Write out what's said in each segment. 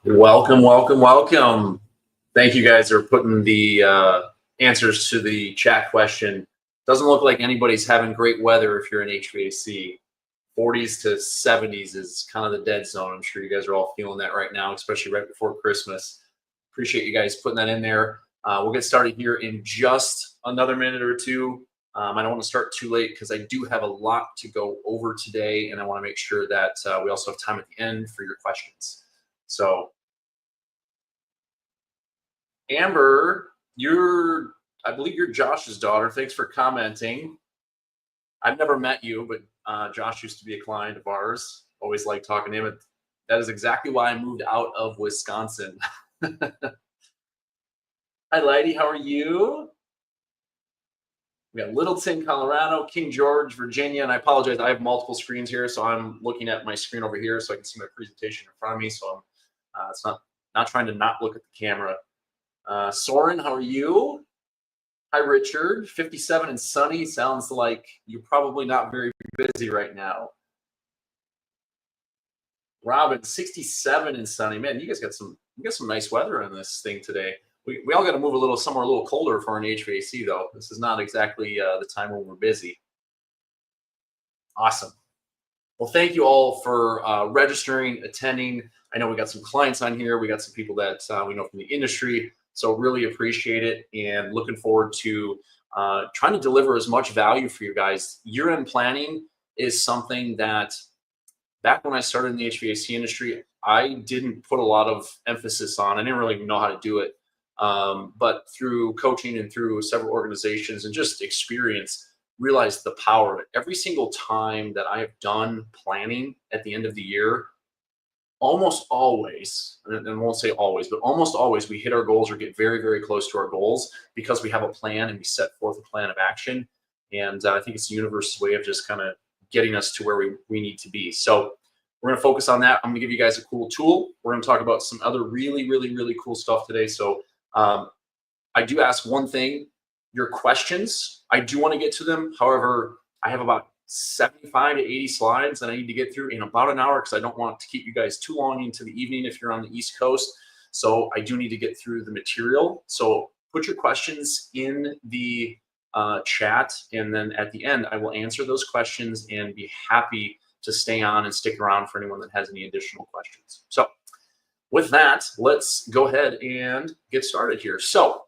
Welcome, welcome, welcome. Thank you guys for putting the answers to the chat question. Doesn't look like anybody's having great weather if you're in HVAC. 40s to 70s is kind of the dead zone. I'm sure you guys are all feeling that right now, especially right before Christmas. Appreciate you guys putting that in there. We'll get started here in just another minute or two. I don't want to start too late because I do have a lot to go over today, and I want to make sure that we also have time at the end for your questions. So Amber, I believe you're Josh's daughter. Thanks for commenting. I've never met you, but Josh used to be a client of ours. Always liked talking to him. That is exactly why I moved out of Wisconsin. Hi, lady. How are you? We got Littleton, Colorado, King George, Virginia, and I apologize. I have multiple screens here, so I'm looking at my screen over here so I can see my presentation in front of me. So it's not trying to not look at the camera. Soren, how are you? Hi, Richard. 57 and sunny. Sounds like you're probably not very busy right now. Robin, 67 and sunny. Man, you got some nice weather on this thing today. We all got to move somewhere a little colder for an HVAC though. This is not exactly the time when we're busy. Awesome. Well, thank you all for registering, attending. I know we got some clients on here. We got some people that we know from the industry. So really appreciate it and looking forward to trying to deliver as much value for you guys. Year-end planning is something that back when I started in the HVAC industry, I didn't put a lot of emphasis on. I didn't really know how to do it. But through coaching and through several organizations and just experience, realized the power of it. Every single time that I have done planning at the end of the year, almost always, and I won't say always, but almost always we hit our goals or get very, very close to our goals because we have a plan and we set forth a plan of action. And I think it's the universe's way of just kind of getting us to where we need to be. So we're going to focus on that. I'm going to give you guys a cool tool. We're going to talk about some other really, really, really cool stuff today. So I do ask one thing, your questions. I do want to get to them. However, I have about 75 to 80 slides that I need to get through in about an hour because I don't want to keep you guys too long into the evening if you're on the East Coast. So I do need to get through the material. So put your questions in the chat, and then at the end, I will answer those questions and be happy to stay on and stick around for anyone that has any additional questions. So with that, let's go ahead and get started here. So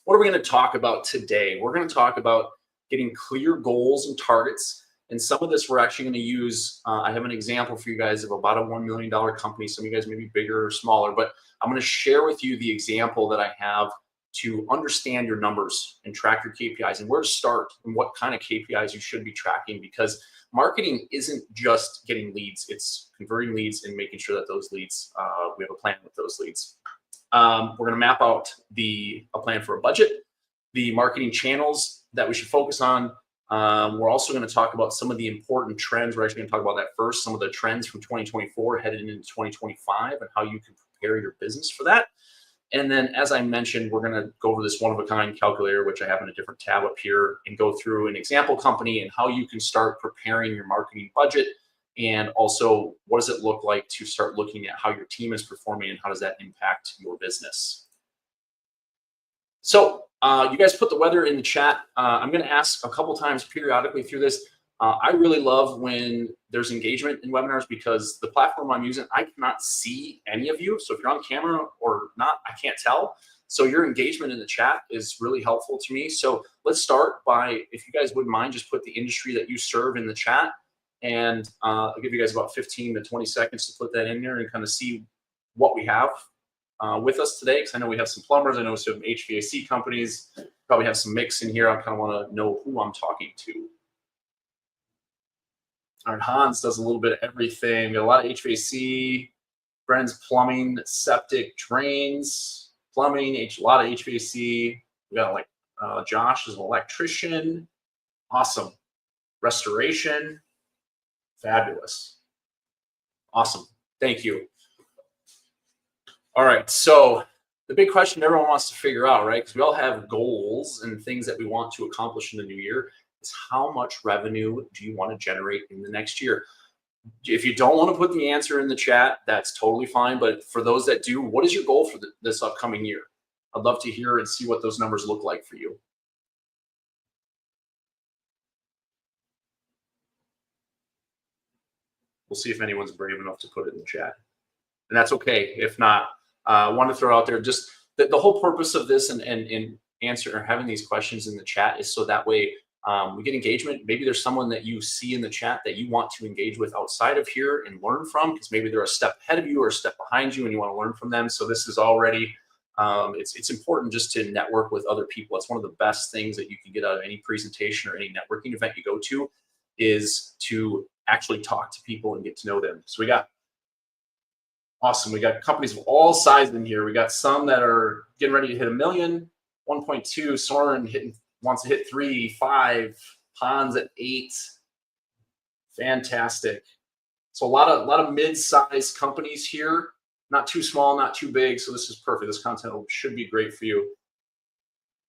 what are we going to talk about today? We're going to talk about getting clear goals and targets. And some of this we're actually going to use, I have an example for you guys of about a $1 million company. Some of you guys may be bigger or smaller, but I'm going to share with you the example that I have to understand your numbers and track your KPIs and where to start and what kind of KPIs you should be tracking, because marketing isn't just getting leads, it's converting leads and making sure that those leads, we have a plan with those leads. We're going to map out a plan for a budget, the marketing channels that we should focus on. We're also going to talk about some of the important trends. We're actually going to talk about that first, some of the trends from 2024 headed into 2025 and how you can prepare your business for that. And then, as I mentioned, we're going to go over this one-of-a-kind calculator, which I have in a different tab up here, and go through an example company and how you can start preparing your marketing budget. And also, what does it look like to start looking at how your team is performing and how does that impact your business? So you guys put the weather in the chat. I'm going to ask a couple times periodically through this. I really love when there's engagement in webinars because the platform I'm using, I cannot see any of you. So if you're on camera or not, I can't tell. So your engagement in the chat is really helpful to me. So let's start by, if you guys wouldn't mind, just put the industry that you serve in the chat. And I'll give you guys about 15 to 20 seconds to put that in there and kind of see what we have with us today. Because I know we have some plumbers, I know some HVAC companies, probably have some mix in here. I kind of want to know who I'm talking to. All right, Hans does a little bit of everything. Got a lot of HVAC, Brennan's plumbing, septic, drains, plumbing, a lot of HVAC. We got like Josh is an electrician. Awesome. Restoration. Fabulous. Awesome. Thank you. All right, so the big question everyone wants to figure out, right? Because we all have goals and things that we want to accomplish in the new year. Is how much revenue do you want to generate in the next year? If you don't want to put the answer in the chat, that's totally fine. But for those that do, what is your goal for this upcoming year? I'd love to hear and see what those numbers look like for you. We'll see if anyone's brave enough to put it in the chat. And that's okay. If not, I want to throw out there just the whole purpose of this and answer or having these questions in the chat is so that way we get engagement. Maybe there's someone that you see in the chat that you want to engage with outside of here and learn from, because maybe they're a step ahead of you or a step behind you and you want to learn from them. So this is already, it's important just to network with other people. It's one of the best things that you can get out of any presentation or any networking event you go to, is to actually talk to people and get to know them. So we got awesome. We got companies of all sizes in here. We got some that are getting ready to hit 1 million, 1.2. Soren wants to hit 3, 5. Pon's at 8. Fantastic. So a lot of mid-sized companies here. Not too small, not too big. So this is perfect. This content should be great for you.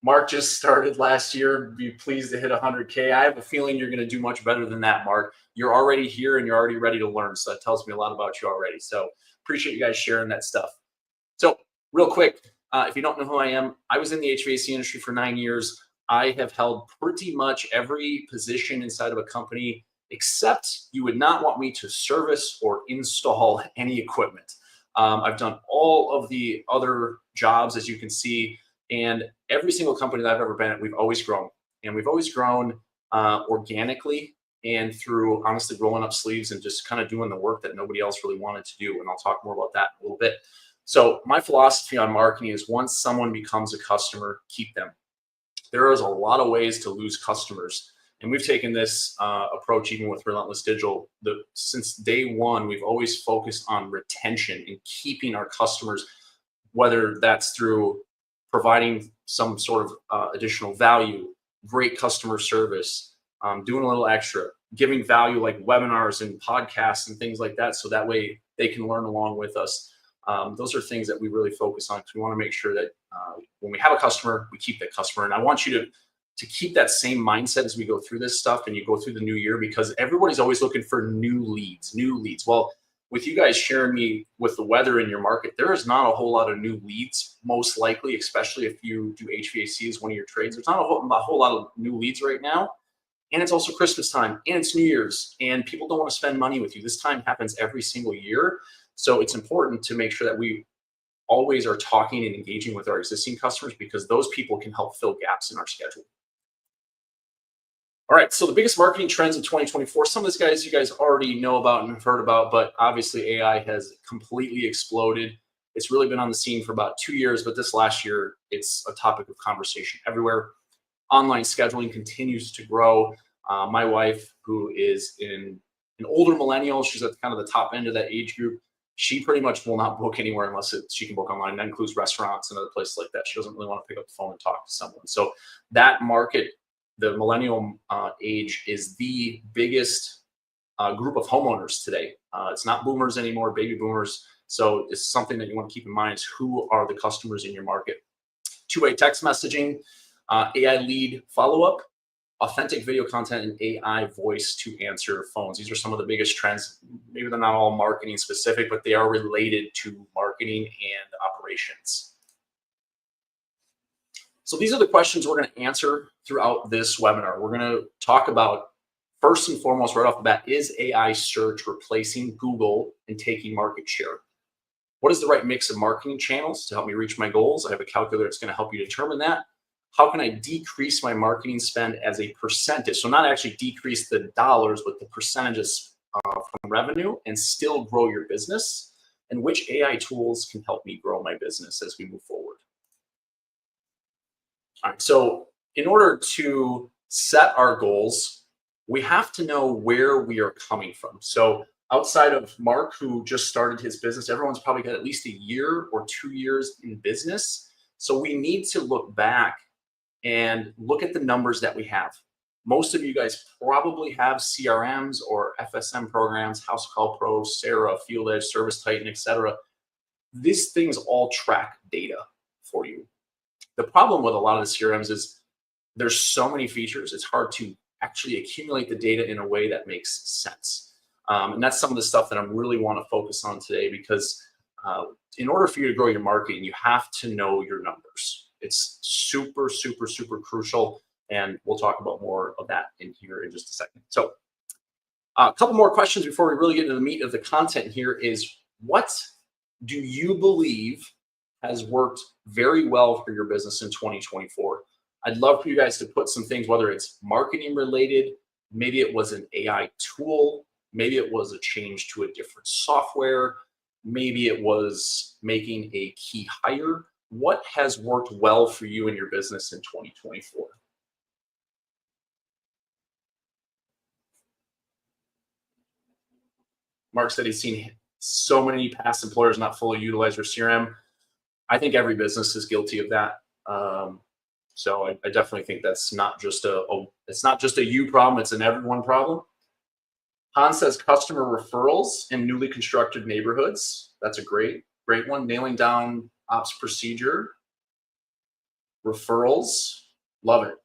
Mark just started last year. Be pleased to hit 100K. I have a feeling you're going to do much better than that, Mark. You're already here and you're already ready to learn. So that tells me a lot about you already. So appreciate you guys sharing that stuff. So real quick, if you don't know who I am, I was in the HVAC industry for 9 years. I have held pretty much every position inside of a company, except you would not want me to service or install any equipment. I've done all of the other jobs, as you can see, and every single company that I've ever been at, we've always grown. And we've always grown organically and through honestly rolling up sleeves and just kind of doing the work that nobody else really wanted to do. And I'll talk more about that in a little bit. So my philosophy on marketing is, once someone becomes a customer, keep them. There is a lot of ways to lose customers. And we've taken this approach even with Relentless Digital. Since day one, we've always focused on retention and keeping our customers, whether that's through providing some sort of additional value, great customer service, doing a little extra, giving value like webinars and podcasts and things like that, so that way they can learn along with us. Those are things that we really focus on, because we want to make sure that when we have a customer, we keep that customer. And I want you to keep that same mindset as we go through this stuff and you go through the new year, because everybody's always looking for new leads. Well, with you guys sharing me with the weather in your market, there is not a whole lot of new leads, most likely, especially if you do HVAC as one of your trades. There's not a whole lot of new leads right now. And it's also Christmas time and it's New Year's, and people don't want to spend money with you. This time happens every single year. So it's important to make sure that we always are talking and engaging with our existing customers, because those people can help fill gaps in our schedule. All right, so the biggest marketing trends in 2024, some of these guys you guys already know about and have heard about, but obviously AI has completely exploded. It's really been on the scene for about 2 years, but this last year, it's a topic of conversation everywhere. Online scheduling continues to grow. My wife, who is an older millennial, she's at kind of the top end of that age group. She pretty much will not book anywhere unless she can book online. That includes restaurants and other places like that. She doesn't really want to pick up the phone and talk to someone. So that market, the millennial age, is the biggest group of homeowners today. It's not boomers anymore, baby boomers. So it's something that you want to keep in mind, is who are the customers in your market. Two-way text messaging, AI lead follow-up, authentic video content, and AI voice to answer phones. These are some of the biggest trends. Maybe they're not all marketing specific, but they are related to marketing and operations. So these are the questions we're going to answer throughout this webinar. We're going to talk about, first and foremost, right off the bat, is AI search replacing Google and taking market share? What is the right mix of marketing channels to help me reach my goals? I have a calculator that's going to help you determine that. How can I decrease my marketing spend as a percentage? So not actually decrease the dollars, but the percentages from revenue, and still grow your business? And which AI tools can help me grow my business as we move forward? All right, so in order to set our goals, we have to know where we are coming from. So outside of Mark, who just started his business, everyone's probably got at least a year or 2 years in business. So we need to look back and look at the numbers that we have. Most of you guys probably have CRMs or FSM programs, House Call Pro, Sarah, Field Edge, Service Titan, etc. These things all track data for you. The problem with a lot of the CRMs is there's so many features, it's hard to actually accumulate the data in a way that makes sense. And that's some of the stuff that I really want to focus on today, because in order for you to grow your marketing, you have to know your numbers. It's super, super, super crucial. And we'll talk about more of that in here in just a second. So a couple more questions before we really get into the meat of the content here is, what do you believe has worked very well for your business in 2024? I'd love for you guys to put some things, whether it's marketing related, maybe it was an AI tool, maybe it was a change to a different software, maybe it was making a key hire. What has worked well for you in your business in 2024? Mark said he's seen so many past employers not fully utilize their CRM. I think every business is guilty of that. So I definitely think that's not just it's not just a you problem, it's an everyone problem. Han says customer referrals in newly constructed neighborhoods. That's a great one. Nailing down ops procedure, referrals, love it.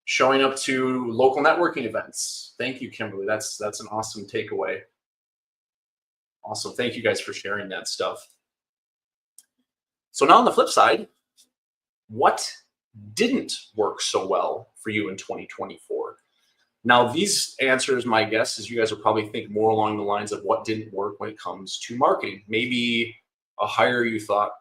Showing up to local networking events. Thank you, Kimberly. That's an awesome takeaway. Awesome. Thank you guys for sharing that stuff. So now on the flip side, what didn't work so well for you in 2024? Now, these answers, my guess is you guys will probably think more along the lines of what didn't work when it comes to marketing. Maybe a hire you thought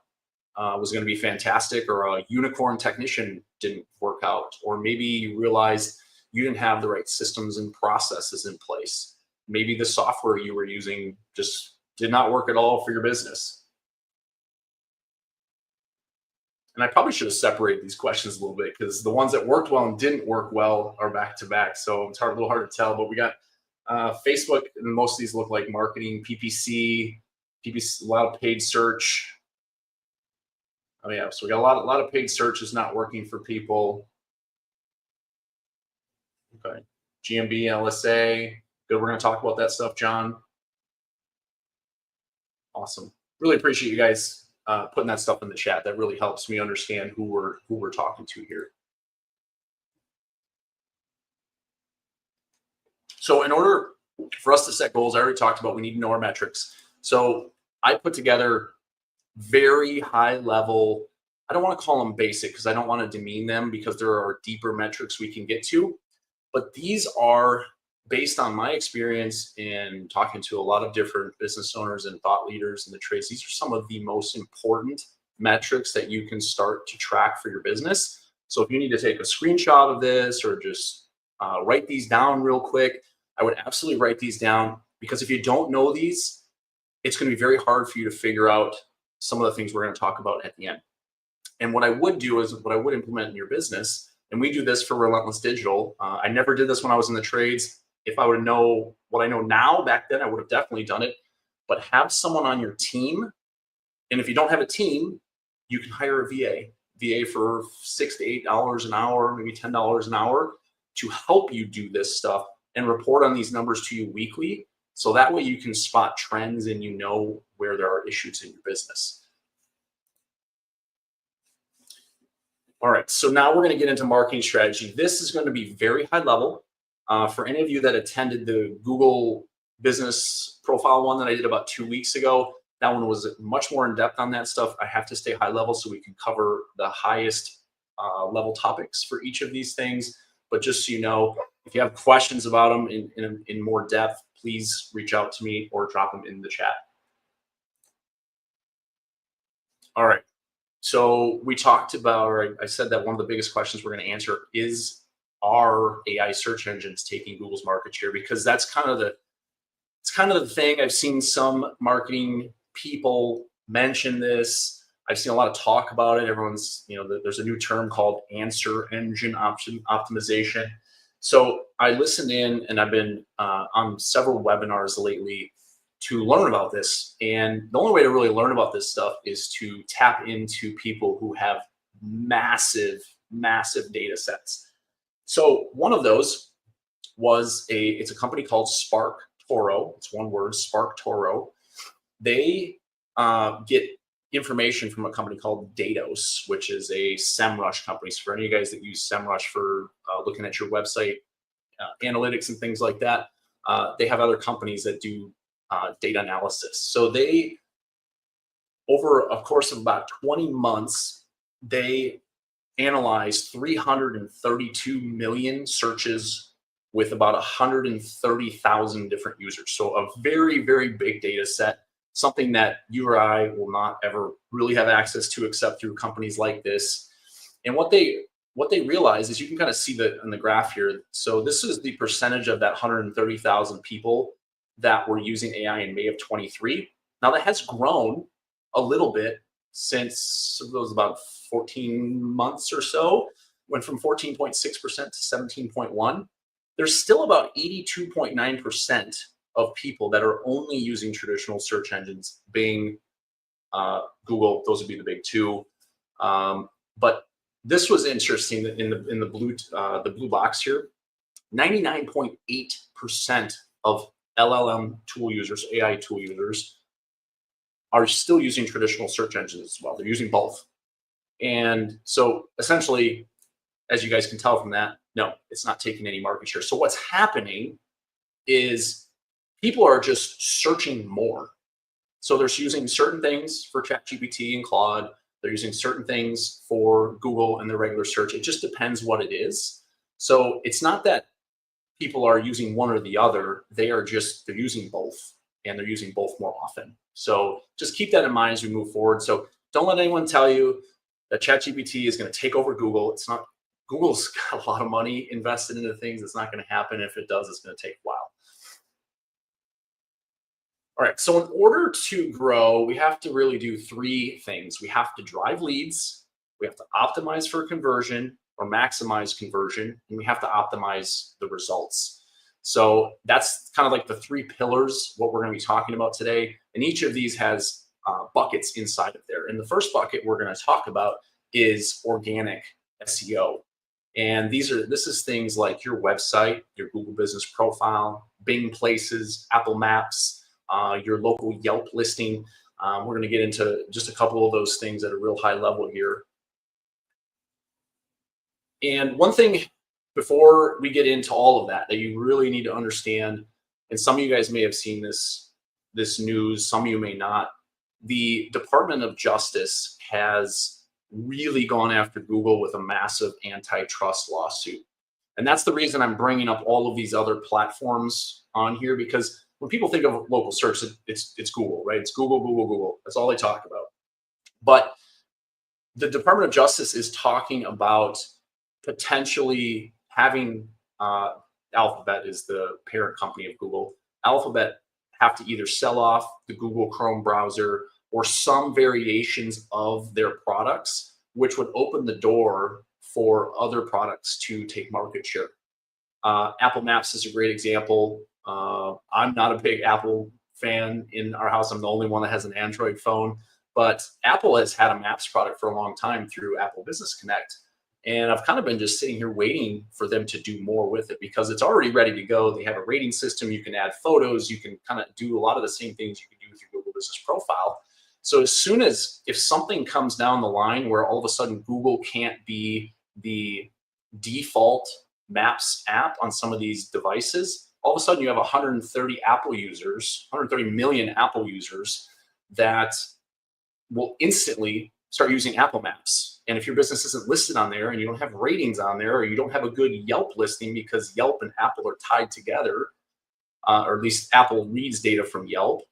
was going to be fantastic, or a unicorn technician didn't work out, or maybe you realized you didn't have the right systems and processes in place. Maybe the software you were using just did not work at all for your business. And I probably should have separated these questions a little bit, because the ones that worked well and didn't work well are back to back. So it's a little hard to tell, but we got Facebook, and most of these look like marketing, PPC, a lot of paid search. Oh yeah, so we got a lot of paid search is not working for people. Okay, GMB, LSA, good. We're going to talk about that stuff, John. Awesome. Really appreciate you guys putting that stuff in the chat. That really helps me understand who we're talking to here. So in order for us to set goals, I already talked about, we need to know our metrics. So I put together very high level, I don't want to call them basic because I don't want to demean them, because there are deeper metrics we can get to. But these are based on my experience in talking to a lot of different business owners and thought leaders in the trades. These are some of the most important metrics that you can start to track for your business. So if you need to take a screenshot of this, or just write these down real quick, I would absolutely write these down, because if you don't know these, it's going to be very hard for you to figure out some of the things we're going to talk about at the end. And what I would do is, what I would implement in your business, and we do this for Relentless Digital. I never did this when I was in the trades. If I would know what I know now, back then I would have definitely done it. But have someone on your team. And if you don't have a team, you can hire a VA for $6 to $8 an hour, maybe $10 an hour, to help you do this stuff and report on these numbers to you weekly. So that way you can spot trends and you know where there are issues in your business. All right, so now we're going to get into marketing strategy. This is going to be very high level. For any of you that attended the Google business profile one that I did about 2 weeks ago, that one was much more in depth on that stuff. I have to stay high level so we can cover the highest level topics for each of these things. But just so you know, if you have questions about them in more depth, please reach out to me or drop them in the chat. All right. So we talked about, or I said that one of the biggest questions we're going to answer is, are AI search engines taking Google's market share? Because that's kind of the thing. I've seen some marketing people mention this. I've seen a lot of talk about it. Everyone's, there's a new term called answer engine optimization. So I listened in, and I've been on several webinars lately to learn about this. And the only way to really learn about this stuff is to tap into people who have massive, massive data sets. So one of those was it's a company called SparkToro. It's one word, SparkToro. They get information from a company called Datos, which is a SEMrush company. So for any of you guys that use SEMrush for looking at your website analytics and things like that, they have other companies that do data analysis. So they, over a course of about 20 months, they analyzed 332 million searches with about 130,000 different users. So a very, very big data set, something that you or I will not ever really have access to except through companies like this. And what they realize is, you can kind of see that in the graph here. So this is the percentage of that 130,000 people that were using AI in May of 23. Now that has grown a little bit since it was about 14 months or so, went from 14.6% to 17.1. There's still about 82.9% of people that are only using traditional search engines, Bing, Google. Those would be the big two. But this was interesting that in the blue box here, 99.8% of LLM tool users, AI tool users, are still using traditional search engines as well. They're using both. And so essentially, as you guys can tell from that, no, it's not taking any market share. So what's happening is people are just searching more. So they're using certain things for ChatGPT and Claude. They're using certain things for Google and their regular search. It just depends what it is. So it's not that people are using one or the other. They're using both, and they're using both more often. So just keep that in mind as we move forward. So don't let anyone tell you that ChatGPT is going to take over Google. It's not. Google's got a lot of money invested into things. It's not going to happen. If it does, it's going to take a while. All right, so in order to grow, we have to really do three things. We have to drive leads, we have to optimize for conversion or maximize conversion, and we have to optimize the results. So that's kind of like the three pillars, what we're going to be talking about today. And each of these has buckets inside of there. And the first bucket we're going to talk about is organic SEO. And this is things like your website, your Google business profile, Bing places, Apple Maps, your local Yelp listing. We're going to get into just a couple of those things at a real high level here. And one thing before we get into all of that you really need to understand, and some of you guys may have seen this news, some of you may not, the Department of Justice has really gone after Google with a massive antitrust lawsuit. And that's the reason I'm bringing up all of these other platforms on here, because when people think of local search, it's Google, right? It's Google, Google, Google. That's all they talk about. But the Department of Justice is talking about potentially having Alphabet is the parent company of Google. Alphabet have to either sell off the Google Chrome browser or some variations of their products, which would open the door for other products to take market share. Apple Maps is a great example. I'm not a big Apple fan in our house. I'm the only one that has an Android phone, but Apple has had a Maps product for a long time through Apple Business Connect. And I've kind of been just sitting here waiting for them to do more with it, because it's already ready to go. They have a rating system. You can add photos. You can kind of do a lot of the same things you can do with your Google Business Profile. So as soon as, if something comes down the line where all of a sudden Google can't be the default Maps app on some of these devices, all of a sudden you have 130 million Apple users that will instantly start using Apple Maps. And if your business isn't listed on there and you don't have ratings on there, or you don't have a good Yelp listing because Yelp and Apple are tied together, or at least Apple reads data from Yelp,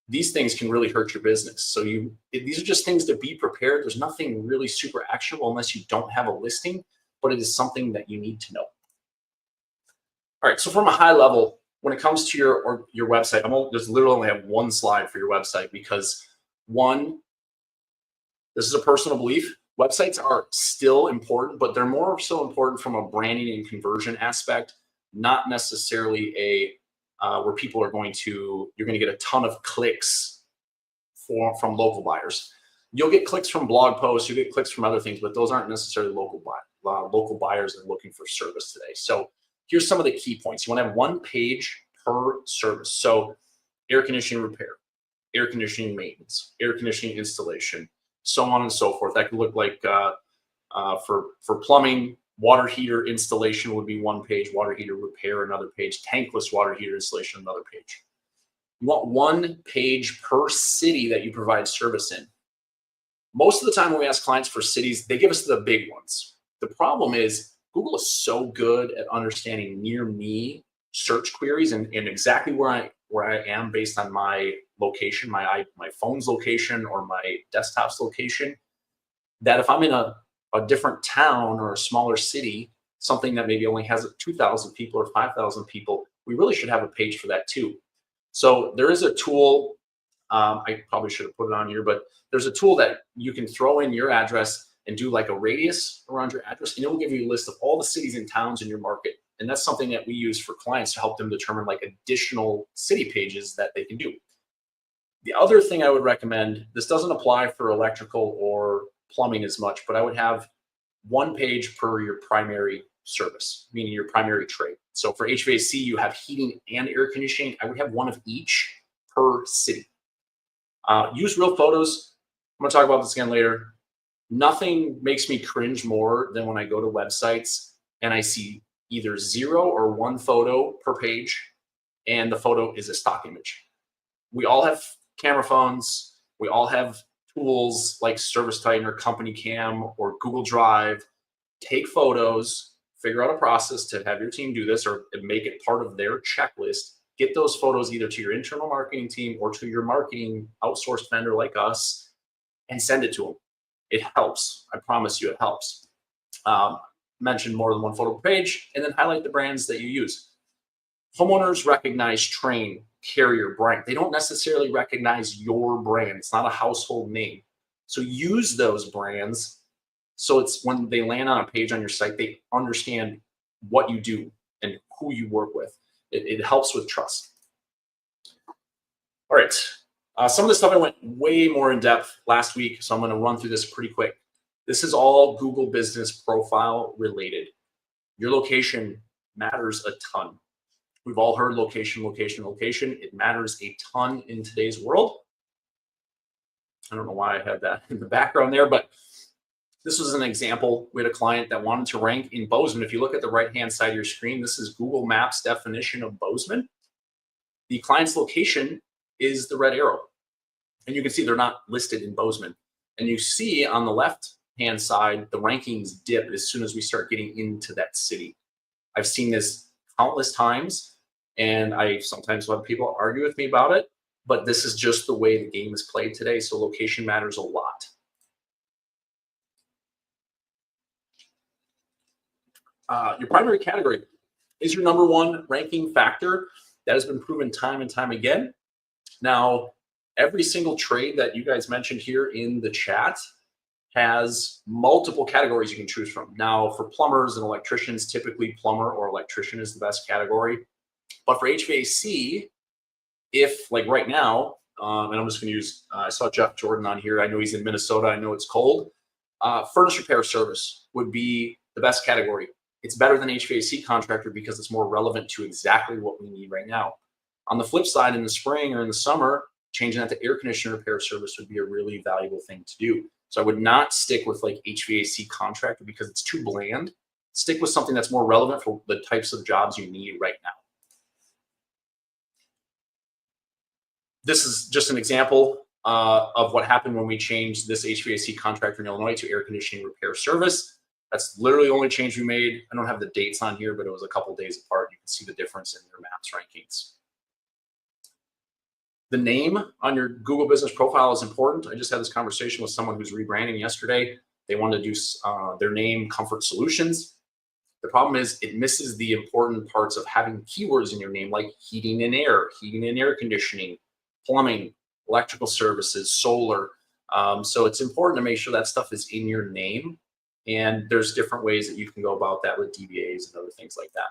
these things can really hurt your business. So these are just things to be prepared. There's nothing really super actionable unless you don't have a listing, but it is something that you need to know. All right, so from a high level, when it comes to your website, there's literally only have one slide for your website, because one, this is a personal belief. Websites are still important, but they're more so important from a branding and conversion aspect, not necessarily where you're going to get a ton of clicks from local buyers. You'll get clicks from blog posts, you'll get clicks from other things, but those aren't necessarily local buyers that are looking for service today. So here's some of the key points. You want to have one page per service. So air conditioning repair, air conditioning maintenance, air conditioning installation, so on and so forth. That could look like for plumbing, Water heater installation would be one page, water heater repair another page, tankless water heater installation another page. You want one page per city that you provide service in. Most of the time when we ask clients for cities, they give us the big ones. The problem is Google is so good at understanding near me search queries and exactly where I am based on my location, my phone's location or my desktop's location, that if I'm in a different town or a smaller city, something that maybe only has 2,000 people or 5,000 people, we really should have a page for that too. So there is a tool, I probably should have put it on here, but there's a tool that you can throw in your address and do like a radius around your address, and it will give you a list of all the cities and towns in your market. And that's something that we use for clients to help them determine like additional city pages that they can do. The other thing I would recommend, this doesn't apply for electrical or plumbing as much, but I would have one page per your primary service, meaning your primary trade. So for HVAC, you have heating and air conditioning. I would have one of each per city. Use real photos. I'm gonna talk about this again later. Nothing makes me cringe more than when I go to websites and I see either 0 or 1 photo per page, and the photo is a stock image. We all have camera phones. We all have tools like ServiceTitan or Company Cam or Google Drive. Take photos, figure out a process to have your team do this or make it part of their checklist. Get those photos either to your internal marketing team or to your marketing outsourced vendor like us and send it to them. It helps. I promise you it helps. Mention more than 1 photo per page and then highlight the brands that you use. Homeowners recognize Trane, Carrier, Bryant. They don't necessarily recognize your brand. It's not a household name. So use those brands so it's when they land on a page on your site, they understand what you do and who you work with. It helps with trust. All right. Some of the stuff I went way more in depth last week, so I'm going to run through this pretty quick. This is all Google Business Profile related. Your location matters a ton. We've all heard location, location, location. It matters a ton in today's world. I don't know why I had that in the background there, but this was an example. We had a client that wanted to rank in Bozeman. If you look at the right-hand side of your screen, this is Google Maps definition of Bozeman. The client's location is the red arrow. And you can see they're not listed in Bozeman. And you see on the left-hand side, the rankings dip as soon as we start getting into that city. I've seen this countless times, and I sometimes have people argue with me about it, but this is just the way the game is played today, so location matters a lot. Your primary category is your #1 ranking factor. That has been proven time and time again. Now, every single trade that you guys mentioned here in the chat has multiple categories you can choose from. Now, for plumbers and electricians, typically plumber or electrician is the best category. But for HVAC, if like right now, and I'm just going to use, I saw Jeff Jordan on here. I know he's in Minnesota. I know it's cold. Furnace repair service would be the best category. It's better than HVAC contractor because it's more relevant to exactly what we need right now. On the flip side, in the spring or in the summer, changing that to air conditioner repair service would be a really valuable thing to do. So I would not stick with like HVAC contractor because it's too bland. Stick with something that's more relevant for the types of jobs you need right now. This is just an example of what happened when we changed this HVAC contractor in Illinois to air conditioning repair service. That's literally the only change we made. I don't have the dates on here, but it was a couple days apart. You can see the difference in their maps rankings. The name on your Google Business Profile is important. I just had this conversation with someone who's rebranding yesterday. They wanted to do their name Comfort Solutions. The problem is it misses the important parts of having keywords in your name like heating and air conditioning, plumbing, electrical services, solar. So it's important to make sure that stuff is in your name. And there's different ways that you can go about that with DBAs and other things like that.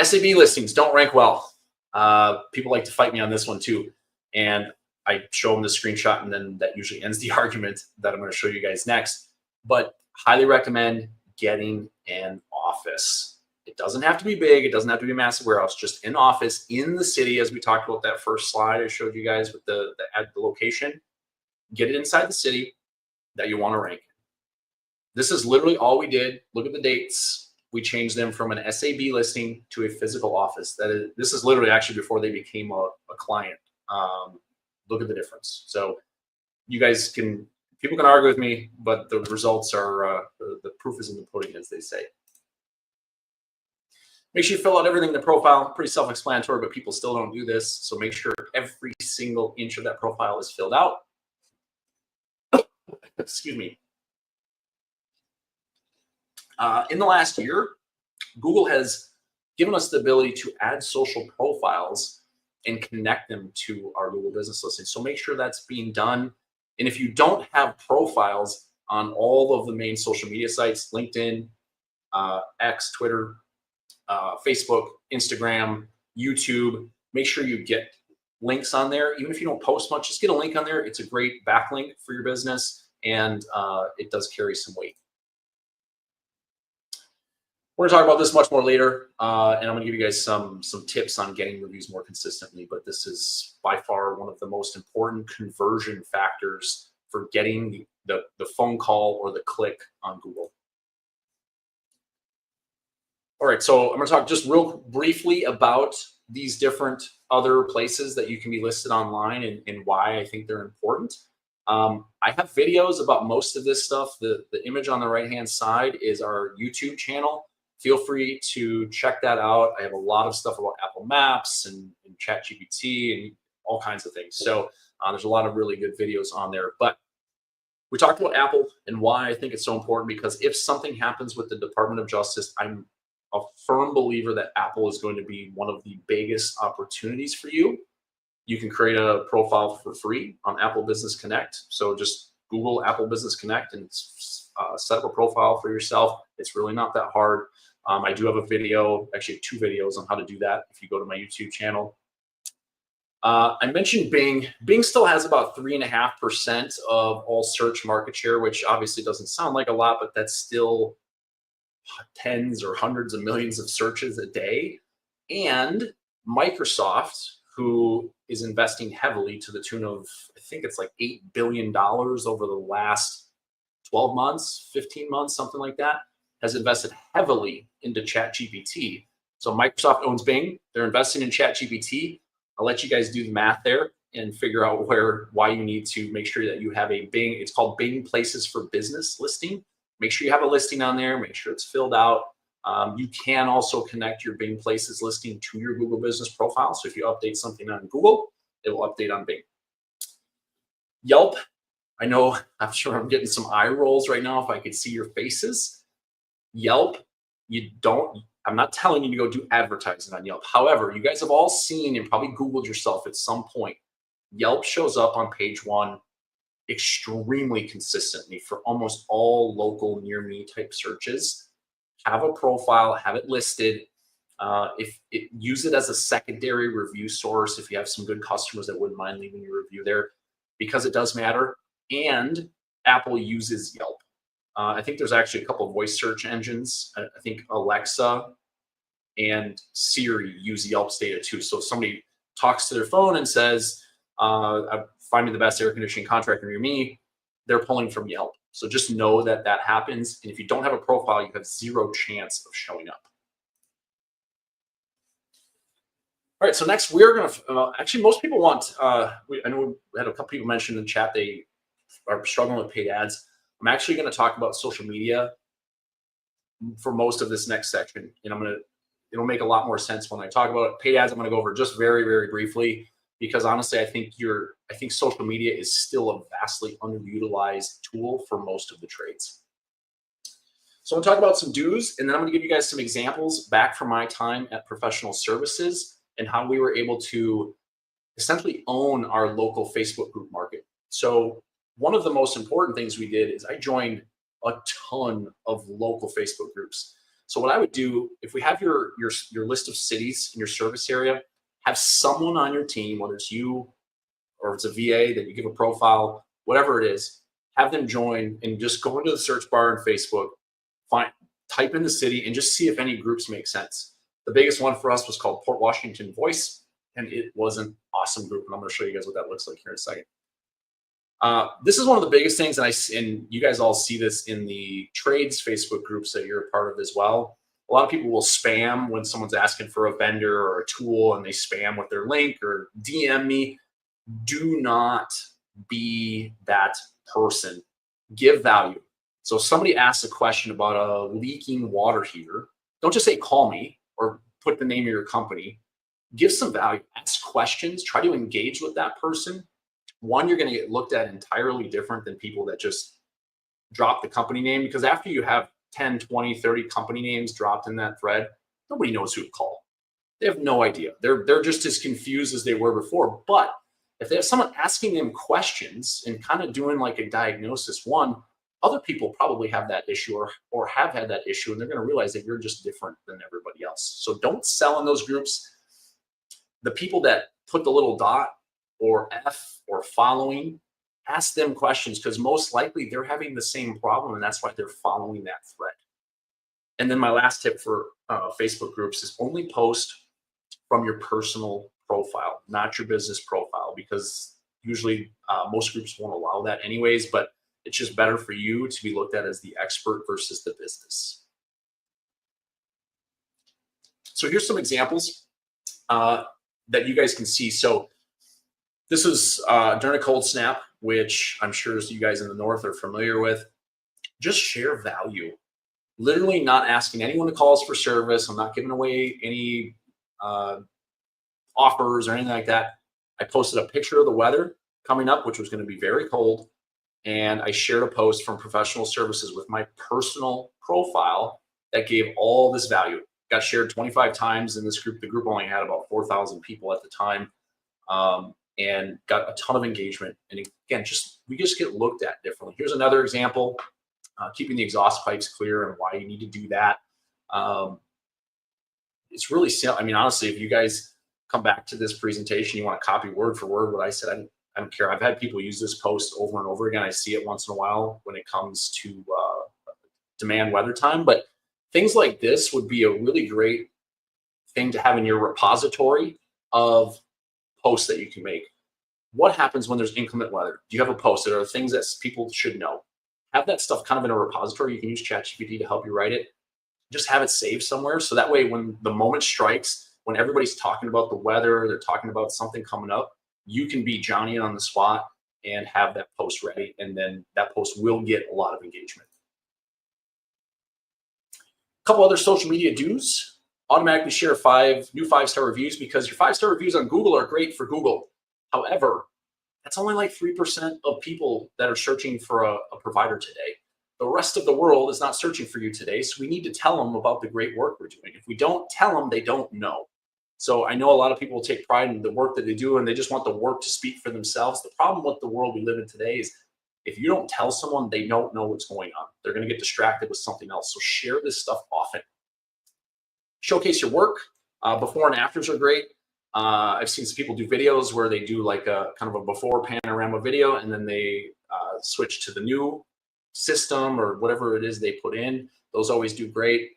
SAB listings don't rank well. People like to fight me on this one too. And I show them the screenshot and then that usually ends the argument that I'm going to show you guys next. But highly recommend getting an office. It doesn't have to be big. It doesn't have to be a massive warehouse, just an office in the city, as we talked about that first slide I showed you guys with the location. Get it inside the city that you want to rank. This is literally all we did. Look at the dates. We changed them from an SAB listing to a physical office. This is literally actually before they became a client. Look at the difference. So you guys people can argue with me, but the results are, the proof is in the pudding, as they say. Make sure you fill out everything in the profile. Pretty self-explanatory, but people still don't do this. So make sure every single inch of that profile is filled out. Excuse me. In the last year, Google has given us the ability to add social profiles and connect them to our Google business listing. So make sure that's being done. And if you don't have profiles on all of the main social media sites, LinkedIn, X, Twitter, Facebook, Instagram, YouTube, make sure you get links on there. Even if you don't post much, just get a link on there. It's a great backlink for your business, and it does carry some weight. We're gonna talk about this much more later, and I'm gonna give you guys some tips on getting reviews more consistently, but this is by far one of the most important conversion factors for getting the phone call or the click on Google. All right, so I'm gonna talk just real briefly about these different other places that you can be listed online and why I think they're important. I have videos about most of this stuff. The image on the right-hand side is our YouTube channel. Feel free to check that out. I have a lot of stuff about Apple Maps and ChatGPT and all kinds of things. So there's a lot of really good videos on there. But we talked about Apple and why I think it's so important, because if something happens with the Department of Justice, I'm a firm believer that Apple is going to be one of the biggest opportunities for you. You can create a profile for free on Apple Business Connect. So just Google Apple Business Connect and set up a profile for yourself. It's really not that hard. I do have a video, actually 2 videos on how to do that if you go to my YouTube channel. I mentioned Bing. Bing still has about 3.5% of all search market share, which obviously doesn't sound like a lot, but that's still tens or hundreds of millions of searches a day. And Microsoft, who is investing heavily to the tune of, I think it's like $8 billion over the last 12 months, 15 months, something like that, has invested heavily into ChatGPT. So Microsoft owns Bing. They're investing in ChatGPT. I'll let you guys do the math there and figure out why you need to make sure that you have a Bing. It's called Bing Places for Business listing. Make sure you have a listing on there. Make sure it's filled out. You can also connect your Bing Places listing to your Google Business profile. So if you update something on Google, it will update on Bing. Yelp. I know, I'm sure I'm getting some eye rolls right now if I could see your faces. Yelp, I'm not telling you to go do advertising on Yelp. However, you guys have all seen and probably Googled yourself at some point. Yelp shows up on page 1 extremely consistently for almost all local near me type searches. Have a profile, have it listed. Use it as a secondary review source if you have some good customers that wouldn't mind leaving your review there, because it does matter. And Apple uses Yelp. I think there's actually a couple of voice search engines. I think Alexa and Siri use Yelp's data too. So if somebody talks to their phone and says, find me the best air conditioning contractor near me, they're pulling from Yelp. So just know that that happens. And if you don't have a profile, you have 0 chance of showing up. All right, so next we're going to, actually most people want, I know we had a couple people mention in the chat they are struggling with paid ads. I'm actually going to talk about social media for most of this next section. And it'll make a lot more sense when I talk about it. Paid ads, I'm going to go over just very, very briefly, because honestly, I think social media is still a vastly underutilized tool for most of the trades. So I'm going to talk about some do's, and then I'm going to give you guys some examples back from my time at Professional Services and how we were able to essentially own our local Facebook group market. So one of the most important things we did is I joined a ton of local Facebook groups. So what I would do, if we have your list of cities in your service area, have someone on your team, whether it's you or it's a VA that you give a profile, whatever it is, have them join and just go into the search bar in Facebook, type in the city and just see if any groups make sense. The biggest one for us was called Port Washington Voice, and it was an awesome group. And I'm going to show you guys what that looks like here in a second. This is one of the biggest things, and you guys all see this in the trades Facebook groups that you're a part of as well. A lot of people will spam when someone's asking for a vendor or a tool, and they spam with their link or DM me. Do not be that person. Give value. So if somebody asks a question about a leaking water heater, don't just say call me or put the name of your company. Give some value. Ask questions. Try to engage with that person. One, you're going to get looked at entirely different than people that just drop the company name, because after you have 10, 20, 30 company names dropped in that thread, nobody knows who to call. They have no idea. They're just as confused as they were before. But if they have someone asking them questions and kind of doing like a diagnosis, one, other people probably have that issue or have had that issue, and they're going to realize that you're just different than everybody else. So don't sell in those groups. The people that put the little dot or F or following, ask them questions, because most likely they're having the same problem, and that's why they're following that thread. And then my last tip for Facebook groups is only post from your personal profile, not your business profile, because usually most groups won't allow that anyways, but it's just better for you to be looked at as the expert versus the business. So here's some examples that you guys can see. So this is during a cold snap, which I'm sure you guys in the north are familiar with. Just share value. Literally not asking anyone to call us for service. I'm not giving away any offers or anything like that. I posted a picture of the weather coming up, which was going to be very cold. And I shared a post from professional services with my personal profile that gave all this value. Got shared 25 times in this group. The group only had about 4,000 people at the time, and got a ton of engagement. And again, we just get looked at differently. Here's another example, keeping the exhaust pipes clear and why you need to do that. It's really simple. I mean, honestly, if you guys come back to this presentation, you want to copy word for word what I said, I don't care. I've had people use this post over and over again. I see it once in a while when it comes to demand weather time, but things like this would be a really great thing to have in your repository of posts that you can make. What happens when there's inclement weather? Do you have a post? There are things that people should know. Have that stuff kind of in a repository. You can use ChatGPT to help you write it. Just have it saved somewhere, so that way when the moment strikes, when everybody's talking about the weather, they're talking about something coming up, you can be Johnny on the spot and have that post ready, and then that post will get a lot of engagement. A couple other social media do's: automatically share 5 new 5-star reviews, because your 5-star reviews on Google are great for Google. However, that's only like 3% of people that are searching for a provider today. The rest of the world is not searching for you today, so we need to tell them about the great work we're doing. If we don't tell them, they don't know. So I know a lot of people take pride in the work that they do, and they just want the work to speak for themselves. The problem with the world we live in today is if you don't tell someone, they don't know what's going on. They're going to get distracted with something else. So share this stuff often. Showcase your work. Before and afters are great. I've seen some people do videos where they do like a kind of a before panorama video, and then they switch to the new system or whatever it is they put in. Those always do great.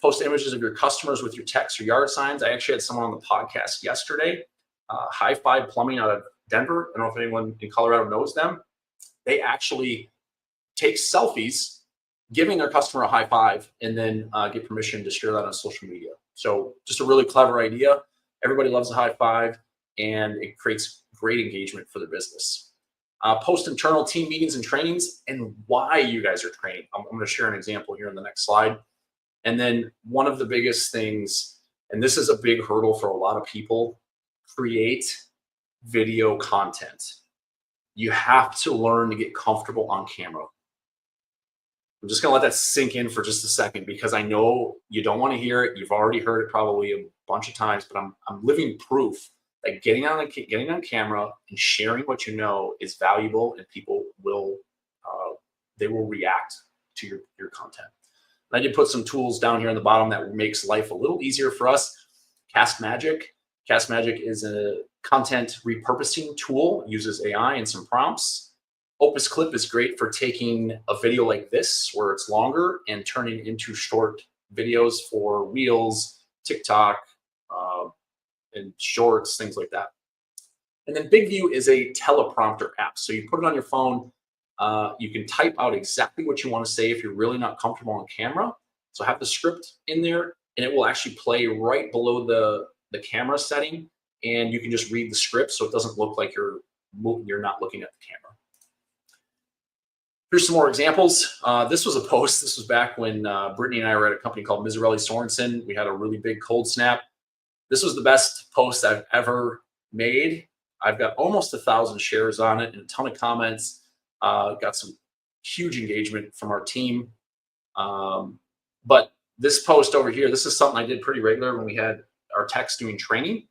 Post images of your customers with your text or yard signs. I actually had someone on the podcast yesterday, High Five Plumbing out of Denver. I don't know if anyone in Colorado knows them. They actually take selfies giving their customer a high five, and then get permission to share that on social media. So just a really clever idea. Everybody loves a high five, and it creates great engagement for their business. Post internal team meetings and trainings and why you guys are training. I'm going to share an example here in the next slide. And then one of the biggest things, and this is a big hurdle for a lot of people, create video content. You have to learn to get comfortable on camera. I'm just going to let that sink in for just a second, because I know you don't want to hear it. You've already heard it probably a bunch of times, but I'm living proof that getting on camera and sharing what you know is valuable, and people will they will react to your content. I did put some tools down here on the bottom that makes life a little easier for us. Cast Magic. Cast Magic is a content repurposing tool, uses AI and some prompts. Opus Clip is great for taking a video like this, where it's longer, and turning into short videos for Reels, TikTok, and Shorts, things like that. And then Big View is a teleprompter app. So you put it on your phone. You can type out exactly what you want to say if you're really not comfortable on camera. So have the script in there, and it will actually play right below the camera setting, and you can just read the script so it doesn't look like you're not looking at the camera. Here's some more examples. This was a post. This was back when Brittany and I were at a company called Miserelli Sorensen. We had a really big cold snap. This was the best post I've ever made. I've got almost 1,000 shares on it and a ton of comments. Got some huge engagement from our team. But this post over here, this is something I did pretty regular when we had our techs doing training.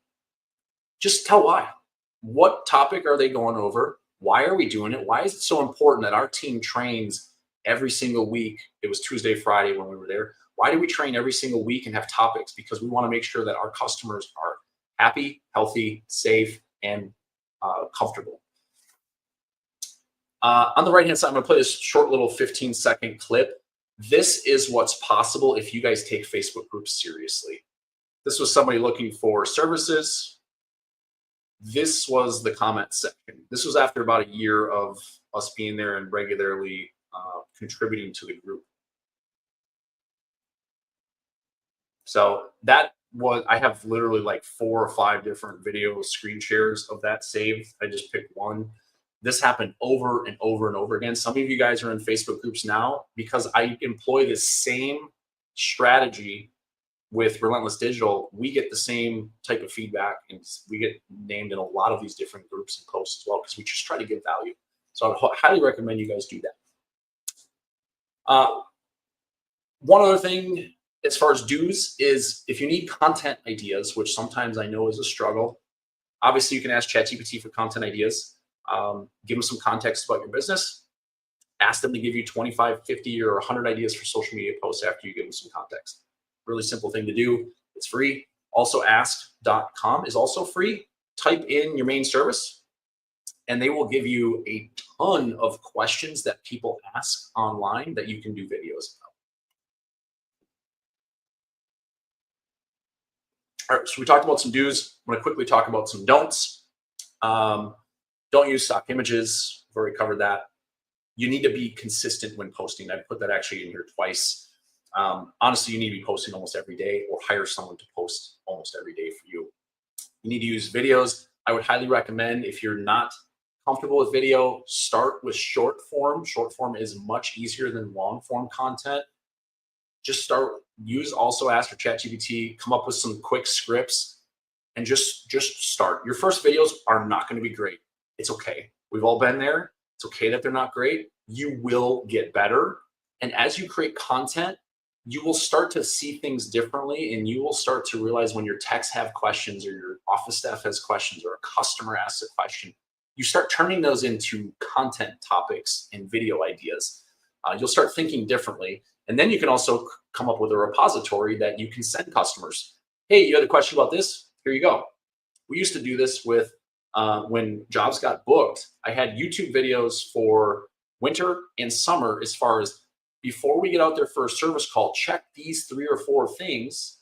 Just tell why. What topic are they going over? Why are we doing it? Why is it so important that our team trains every single week? It was Tuesday, Friday when we were there. Why do we train every single week and have topics? Because we want to make sure that our customers are happy, healthy, safe, and comfortable. On the right-hand side, I'm going to play this short little 15-second clip. This is what's possible if you guys take Facebook groups seriously. This was somebody looking for services. This was the comment section. This was after about a year of us being there and regularly contributing to the group. So that was, I have literally like 4 or 5 different video screen shares of that saved. I just picked one. This happened over and over and over again. Some of you guys are in Facebook groups now because I employ the same strategy with Relentless Digital. We get the same type of feedback, and we get named in a lot of these different groups and posts as well because we just try to give value. So I would highly recommend you guys do that. One other thing as far as do's is if you need content ideas, which sometimes I know is a struggle, obviously you can ask ChatGPT for content ideas. Give them some context about your business. Ask them to give you 25, 50, or 100 ideas for social media posts after you give them some context. Really simple thing to do. It's free. Also, ask.com is also free. Type in your main service, and they will give you a ton of questions that people ask online that you can do videos about. All right, so we talked about some do's. I'm going to quickly talk about some don'ts. Don't use stock images. We've already covered that. You need to be consistent when posting. I put that actually in here twice. Honestly, you need to be posting almost every day or hire someone to post almost every day for you. You need to use videos. I would highly recommend, if you're not comfortable with video, start with short form. Short form is much easier than long form content. Just start, use also Ask or ChatGPT, come up with some quick scripts, and just start. Your first videos are not going to be great. It's okay. We've all been there. It's okay that they're not great. You will get better. And as you create content, you will start to see things differently, and you will start to realize when your techs have questions or your office staff has questions or a customer asks a question, you start turning those into content topics and video ideas. You'll start thinking differently. And then you can also come up with a repository that you can send customers. Hey, you had a question about this? Here you go. We used to do this with when jobs got booked. I had YouTube videos for winter and summer as far as before we get out there for a service call, check these 3 or 4 things.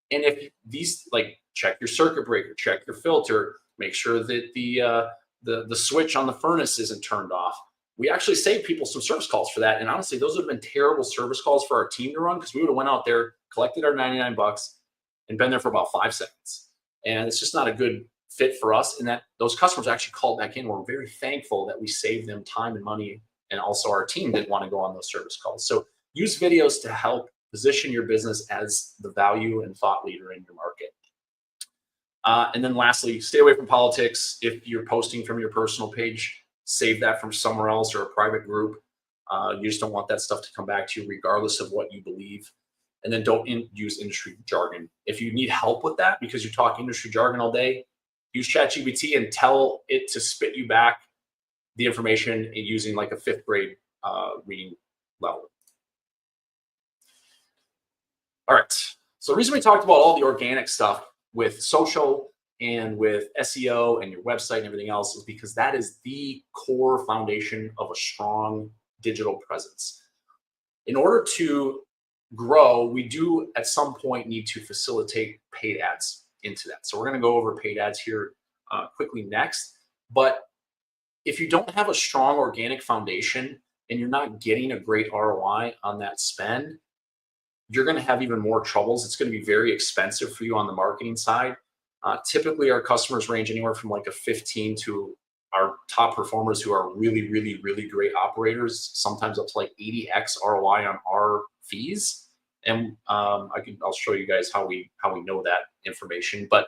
And if these, like, check your circuit breaker, check your filter, make sure that the switch on the furnace isn't turned off. We actually saved people some service calls for that. And honestly, those would have been terrible service calls for our team to run because we would have went out there, collected our $99 and been there for about 5 seconds. And it's just not a good fit for us. And that those customers actually called back in. We're very thankful that we saved them time and money. And also our team didn't want to go on those service calls. So use videos to help position your business as the value and thought leader in your market. And then lastly, stay away from politics. If you're posting from your personal page, save that from somewhere else or a private group. You just don't want that stuff to come back to you regardless of what you believe. And then don't use industry jargon. If you need help with that because you talk industry jargon all day, use ChatGPT and tell it to spit you back the information using like a 5th grade reading level. All right. So the reason we talked about all the organic stuff with social and with SEO and your website and everything else is because that is the core foundation of a strong digital presence. In order to grow, we do at some point need to facilitate paid ads into that. So we're going to go over paid ads here quickly next. But if you don't have a strong organic foundation and you're not getting a great ROI on that spend, you're going to have even more troubles. It's going to be very expensive for you on the marketing side. Typically, our customers range anywhere from like a 15 to our top performers who are really, really, really great operators, sometimes up to like 80x ROI on our fees. And I'll show you guys how we know that information. But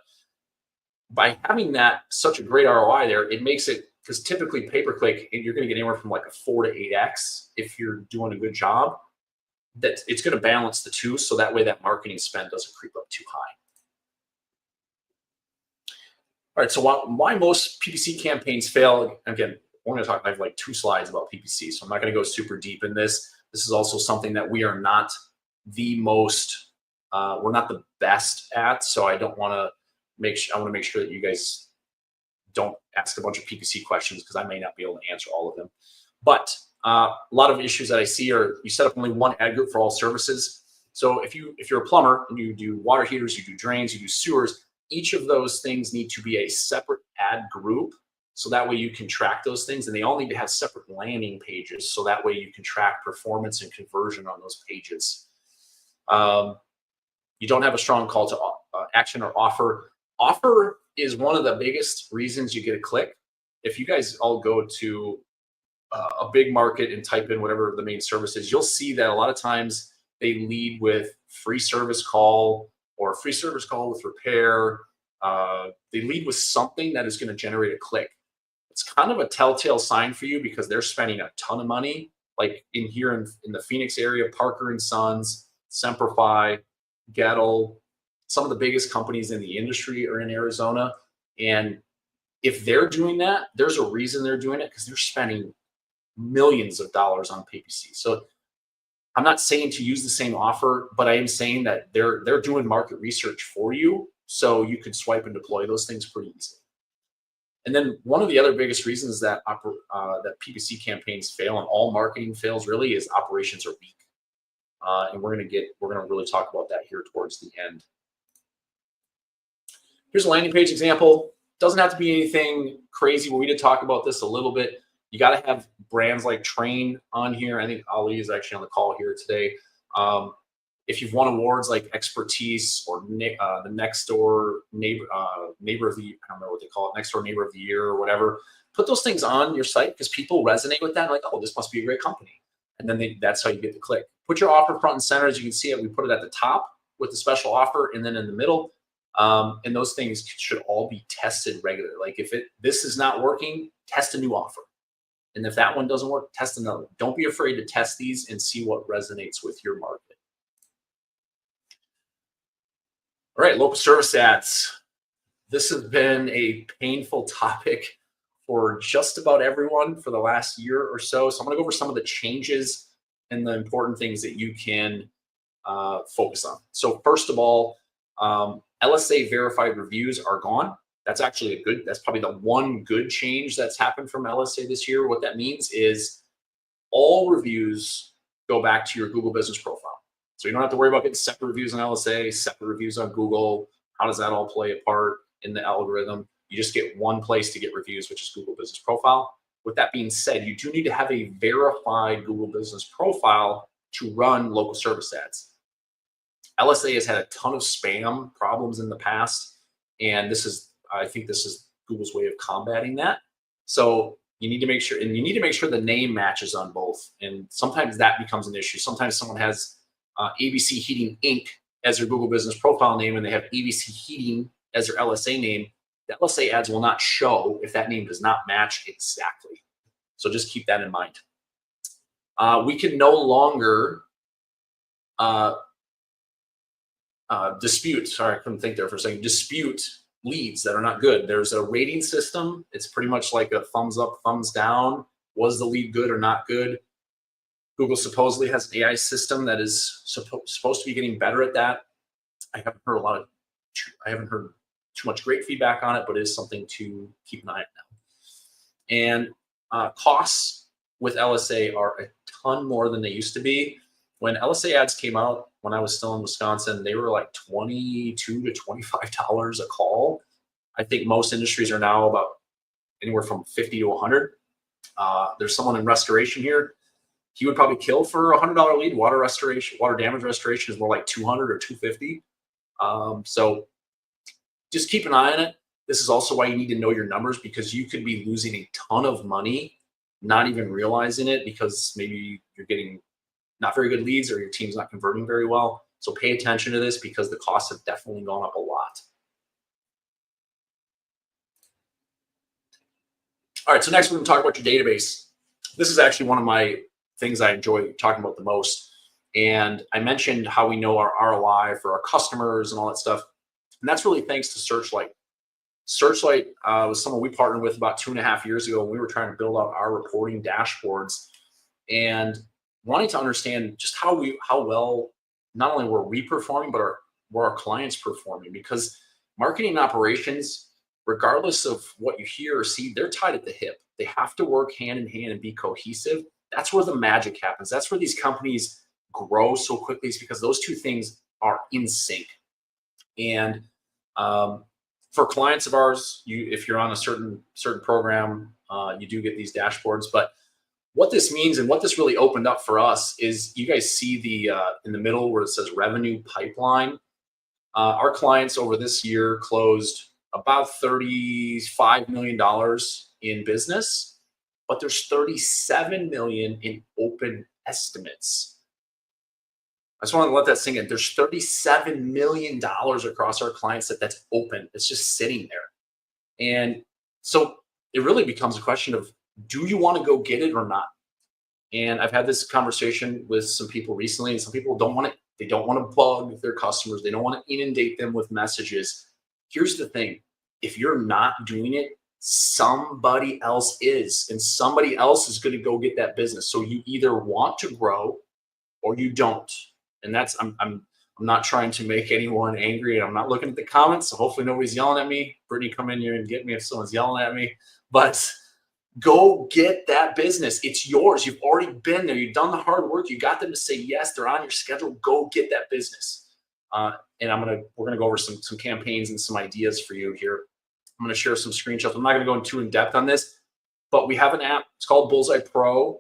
by having that such a great ROI there, it makes it, because typically pay-per-click, and you're going to get anywhere from like a 4 to 8x if you're doing a good job. That it's going to balance the two, so that way that marketing spend doesn't creep up too high. All right, so why most PPC campaigns fail? Again, we're going to talk. I have like 2 slides about PPC, so I'm not going to go super deep in this. This is also something that we are not the most, we're not the best at. So I don't want to I want to make sure that you guys don't ask a bunch of PPC questions, because I may not be able to answer all of them. But a lot of issues that I see are you set up only one ad group for all services. So if you're a plumber and you do water heaters, you do drains, you do sewers, each of those things need to be a separate ad group. So that way you can track those things, and they all need to have separate landing pages. So that way you can track performance and conversion on those pages. You don't have a strong call to action or offer. Offer is one of the biggest reasons you get a click. If you guys all go to a big market and type in whatever the main service is, you'll see that a lot of times they lead with free service call or free service call with repair. They lead with something that is going to generate a click. It's kind of a telltale sign for you, because they're spending a ton of money. Like in the Phoenix area, Parker and Sons, Semperfi, Gettle, some of the biggest companies in the industry are in Arizona. And if they're doing that, there's a reason they're doing it, because they're spending millions of dollars on PPC. So I'm not saying to use the same offer, but I am saying that they're doing market research for you, so you could swipe and deploy those things pretty easily. And then one of the other biggest reasons that that PPC campaigns fail, and all marketing fails really, is operations are weak. And we're going to really talk about that here towards the end. Here's a landing page example. Doesn't have to be anything crazy, but we did talk about this a little bit. You got to have brands like Train on here. I think Ali is actually on the call here today. If you've won awards like Expertise or the Next Door Neighbor of the, I don't know what they call it, Next Door Neighbor of the Year or whatever, put those things on your site, because people resonate with that. Like, oh, this must be a great company. And then that's how you get the click. Put your offer front and center. As you can see it, we put it at the top with the special offer, and then in the middle. And those things should all be tested regularly. Like if this is not working, test a new offer. And if that one doesn't work, test another one. Don't be afraid to test these and see what resonates with your market. All right, local service ads. This has been a painful topic for just about everyone for the last year or so. So I'm gonna go over some of the changes and the important things that you can focus on. So first of all, LSA verified reviews are gone. That's actually that's probably the one good change that's happened from LSA this year. What that means is all reviews go back to your Google business profile. So you don't have to worry about getting separate reviews on LSA, separate reviews on Google. How does that all play a part in the algorithm? You just get one place to get reviews, which is Google business profile. With that being said, you do need to have a verified Google business profile to run local service ads. LSA has had a ton of spam problems in the past, and I think this is Google's way of combating that. So you need to make sure, and you need to make sure the name matches on both. And sometimes that becomes an issue. Sometimes someone has ABC Heating Inc. as their Google business profile name, and they have ABC Heating as their LSA name. The LSA ads will not show if that name does not match exactly. So just keep that in mind. We can no longer dispute, sorry, I couldn't think there for a second, dispute leads that are not good. There's a rating system. It's pretty much like a thumbs up, thumbs down. Was the lead good or not good? Google supposedly has an AI system that is supposed to be getting better at that. I haven't heard too much great feedback on it, but it is something to keep an eye on now. And costs with LSA are a ton more than they used to be. When LSA ads came out, when I was still in Wisconsin, they were like $22 to $25 a call. I think most industries are now about anywhere from 50 to 100. There's someone in restoration here. He would probably kill for a $100 lead. Water restoration, water damage restoration is more like 200 or 250. So just keep an eye on it. This is also why you need to know your numbers, because you could be losing a ton of money, not even realizing it, because maybe you're getting not very good leads or your team's not converting very well. So pay attention to this, because the costs have definitely gone up a lot. All right, so next we're going to talk about your database. This is actually one of my things I enjoy talking about the most. And I mentioned how we know our ROI for our customers and all that stuff. And that's really thanks to Searchlight. Searchlight was someone we partnered with about 2.5 years ago when we were trying to build out our reporting dashboards and wanting to understand just how well not only were we performing, but were our clients performing. Because marketing and operations, regardless of what you hear or see, they're tied at the hip. They have to work hand in hand and be cohesive. That's where the magic happens. That's where these companies grow so quickly, is because those two things are in sync. And for clients of ours, if you're on a certain program, you do get these dashboards. But what this means and what this really opened up for us is, you guys see the in the middle where it says revenue pipeline. Our clients over this year closed about $35 million in business, but there's $37 million in open estimates. I just want to let that sink in. There's $37 million across our client set that's open. It's just sitting there. And so it really becomes a question of, do you want to go get it or not? And I've had this conversation with some people recently, and some people don't want it. They don't want to bug their customers. They don't want to inundate them with messages. Here's the thing. If you're not doing it, somebody else is, and somebody else is going to go get that business. So you either want to grow or you don't. And that's, I'm not trying to make anyone angry. I'm not looking at the comments, so hopefully nobody's yelling at me. Brittany, come in here and get me if someone's yelling at me. But go get that business. It's yours. You've already been there. You've done the hard work. You got them to say yes. They're on your schedule. Go get that business. And we're gonna go over some campaigns and some ideas for you here. I'm gonna share some screenshots. I'm not gonna go too in depth on this, but we have an app. It's called Bullseye Pro.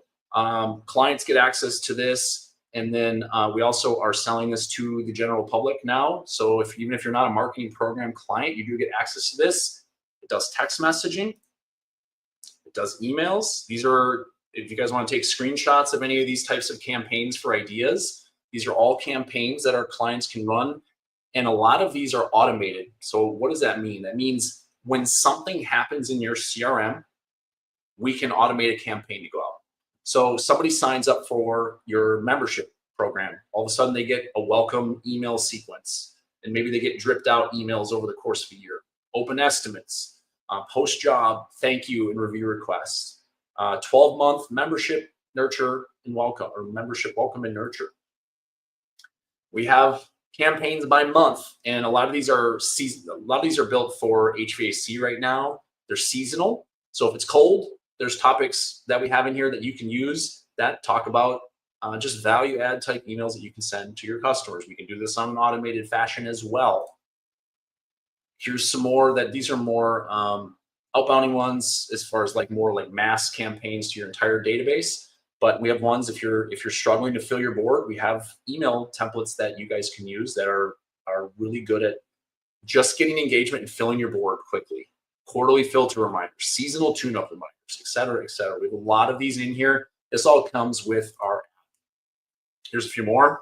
Clients get access to this. And then we also are selling this to the general public now. So even if you're not a marketing program client, you do get access to this. It does text messaging. It does emails. These are, if you guys want to take screenshots of any of these types of campaigns for ideas, these are all campaigns that our clients can run. And a lot of these are automated. So what does that mean? That means when something happens in your CRM, we can automate a campaign to go out. So somebody signs up for your membership program. All of a sudden they get a welcome email sequence, and maybe they get dripped out emails over the course of a year. Open estimates, post job, thank you and review requests, 12-month membership nurture and welcome, or membership welcome and nurture. We have campaigns by month, and a lot of these are built for HVAC right now. They're seasonal. So if it's cold, there's topics that we have in here that you can use that talk about just value add type emails that you can send to your customers. We can do this on an automated fashion as well. Here's some more these are more outbounding ones, as far as more like mass campaigns to your entire database. But we have ones, if you're struggling to fill your board, we have email templates that you guys can use that are really good at just getting engagement and filling your board quickly. Quarterly filter reminders, seasonal tune-up reminders, et cetera, et cetera. We have a lot of these in here. This all comes with our app. Here's a few more.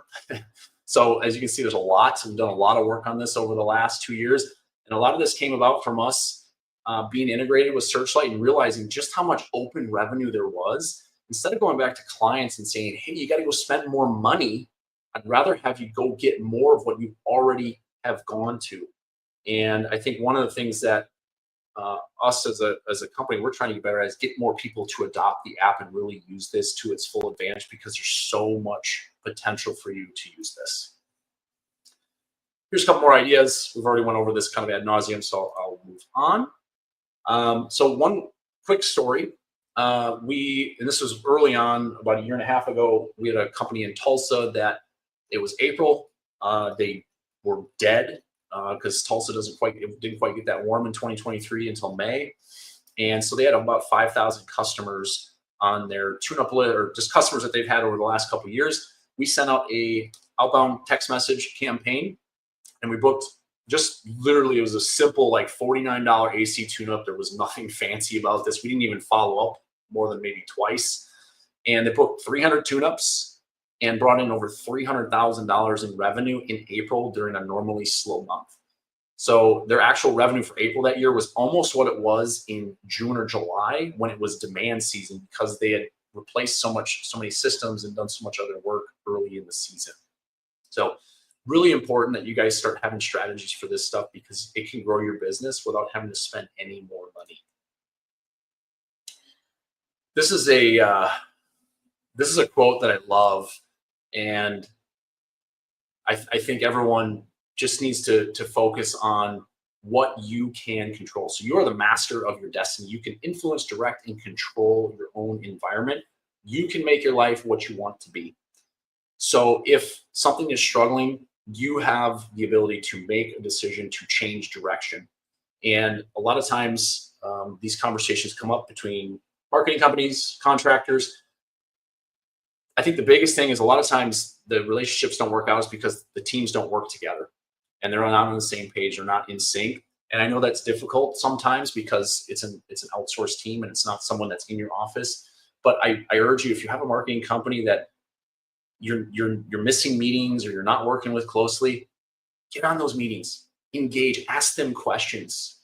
So as you can see, there's a lot. We've done a lot of work on this over the last 2 years. And a lot of this came about from us being integrated with Searchlight and realizing just how much open revenue there was. Instead of going back to clients and saying, hey, you got to go spend more money, I'd rather have you go get more of what you already have gone to. And I think one of the things that us as a company, we're trying to get better at is get more people to adopt the app and really use this to its full advantage, because there's so much potential for you to use this. Here's a couple more ideas. We've already went over this kind of ad nauseum, so I'll move on. So one quick story. And this was early on, about 1.5 years ago, we had a company in Tulsa that it was April. They were dead because Tulsa didn't quite get that warm in 2023 until May. And so they had about 5,000 customers on their tune-up list, or just customers that they've had over the last couple of years. We sent out a outbound text message campaign, and we booked just literally, it was a simple like $49 AC tune-up. There was nothing fancy about this. We didn't even follow up more than maybe twice. And they booked 300 tune-ups and brought in over $300,000 in revenue in April during a normally slow month. So their actual revenue for April that year was almost what it was in June or July when it was demand season, because they had replaced so many systems and done so much other work early in the season. So really important that you guys start having strategies for this stuff, because it can grow your business without having to spend any more money. This is a quote that I love, and I think everyone just needs to focus on what you can control. So you are the master of your destiny. You can influence, direct, and control your own environment. You can make your life what you want to be. So if something is struggling, you have the ability to make a decision to change direction. And a lot of times these conversations come up between marketing companies, contractors. I think the biggest thing is a lot of times the relationships don't work out is because the teams don't work together and they're not on the same page, they're not in sync. And I know that's difficult sometimes because it's an outsourced team and it's not someone that's in your office. But I urge you, if you have a marketing company that you're missing meetings or you're not working with closely, get on those meetings, engage, ask them questions,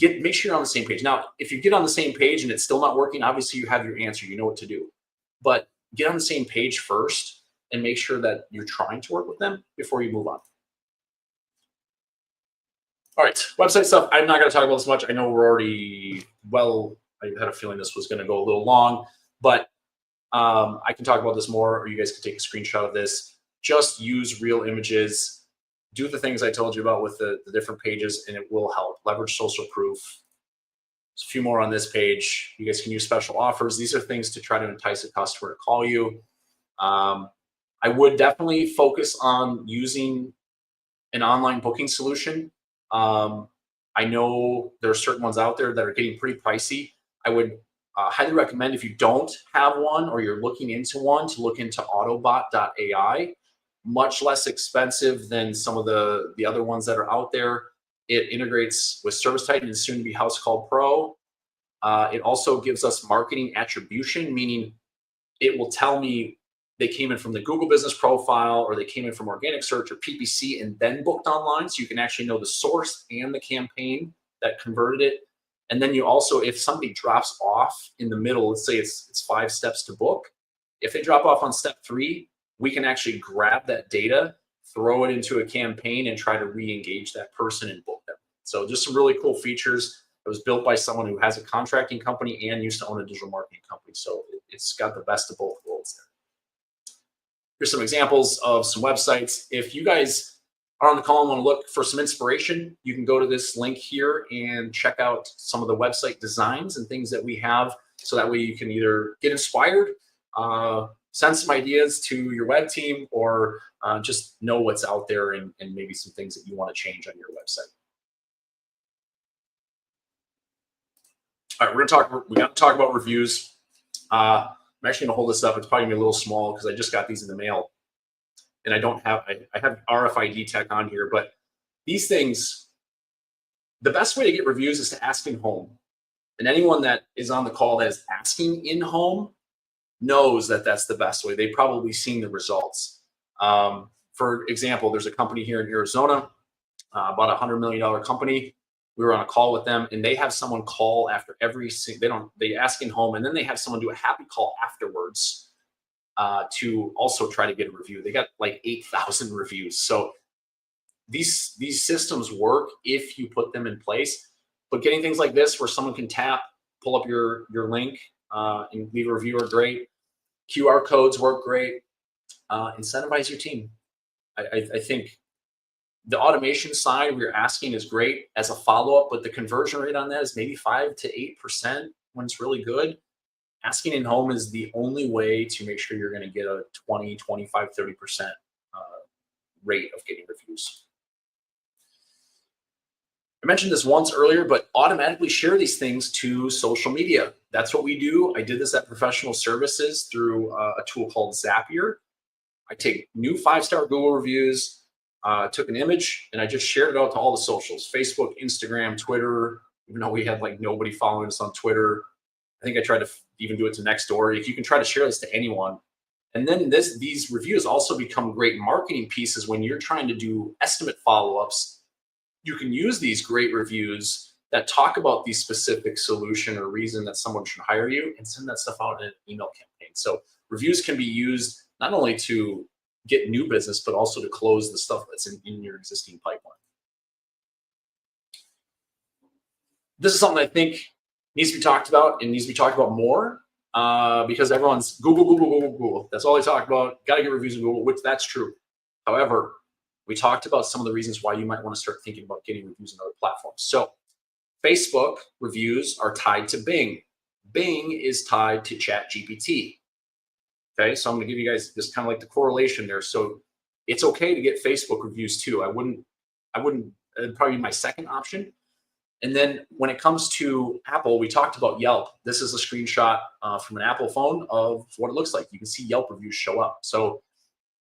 make sure you're on the same page. Now, if you get on the same page and it's still not working, obviously you have your answer, you know what to do. But get on the same page first and make sure that you're trying to work with them before you move on. All right, website stuff, I'm not going to talk about this much. I know we're already, I had a feeling this was going to go a little long, but I can talk about this more, or you guys can take a screenshot of this. Just use real images. Do the things I told you about with the different pages, and it will help. Leverage social proof. There's a few more on this page. You guys can use special offers. These are things to try to entice a customer to call you. I would definitely focus on using an online booking solution. I know there are certain ones out there that are getting pretty pricey. I would highly recommend, if you don't have one or you're looking into one, to look into autobot.ai. Much less expensive than some of the other ones that are out there. It integrates with ServiceTitan and soon to be House Call Pro. It also gives us marketing attribution, meaning it will tell me they came in from the Google business profile, or they came in from organic search or PPC and then booked online. So you can actually know the source and the campaign that converted it. And then you also, if somebody drops off in the middle, let's say it's 5 steps to book. If they drop off on step 3, we can actually grab that data, throw it into a campaign, and try to re-engage that person and book them. So just some really cool features. It was built by someone who has a contracting company and used to own a digital marketing company. So it's got the best of both worlds there. Here's some examples of some websites. If you guys are on the call and want to look for some inspiration, you can go to this link here and check out some of the website designs and things that we have. So that way you can either get inspired, send some ideas to your web team, or just know what's out there and maybe some things that you want to change on your website. All right, we got to talk about reviews. I'm actually gonna hold this up. It's probably gonna be a little small because I just got these in the mail, and I have RFID tech on here, but these things, the best way to get reviews is to ask in home. And anyone that is on the call that is asking in home knows that that's the best way. They've probably seen the results. For example, there's a company here in Arizona, about $100 million company. We were on a call with them, and they have someone call after they ask in home, and then they have someone do a happy call afterwards to also try to get a review. They got like 8,000 reviews. So these systems work if you put them in place. But getting things like this where someone can tap, pull up your link, and leave a review are great. QR codes work great. Incentivize your team. I think the automation side we're asking is great as a follow-up, but the conversion rate on that is maybe 5 to 8% when it's really good. Asking in home is the only way to make sure you're going to get a 20, 25, 30% rate of getting reviews. I mentioned this once earlier, but automatically share these things to social media. That's what we do. I did this at Professional Services through a tool called Zapier. I take new 5-star Google reviews, took an image, and I just shared it out to all the socials: Facebook, Instagram, Twitter. Even though we had like nobody following us on Twitter, I think I tried to even do it to Nextdoor. If you can try to share this to anyone, and then these reviews also become great marketing pieces when you're trying to do estimate follow-ups. You can use these great reviews that talk about the specific solution or reason that someone should hire you, and send that stuff out in an email campaign. So reviews can be used not only to get new business, but also to close the stuff that's in your existing pipeline. This is something I think needs to be talked about, and needs to be talked about more, because everyone's Google, Google, Google, Google. That's all they talk about. Got to get reviews in Google, which that's true. However, we talked about some of the reasons why you might want to start thinking about getting reviews in other platforms. So Facebook reviews are tied to Bing. Bing is tied to ChatGPT. Okay, so I'm going to give you guys this kind of like the correlation there. So it's okay to get Facebook reviews too. I wouldn't, it'd probably be my second option. And then when it comes to Apple, we talked about Yelp. This is a screenshot from an Apple phone of what it looks like. You can see Yelp reviews show up. So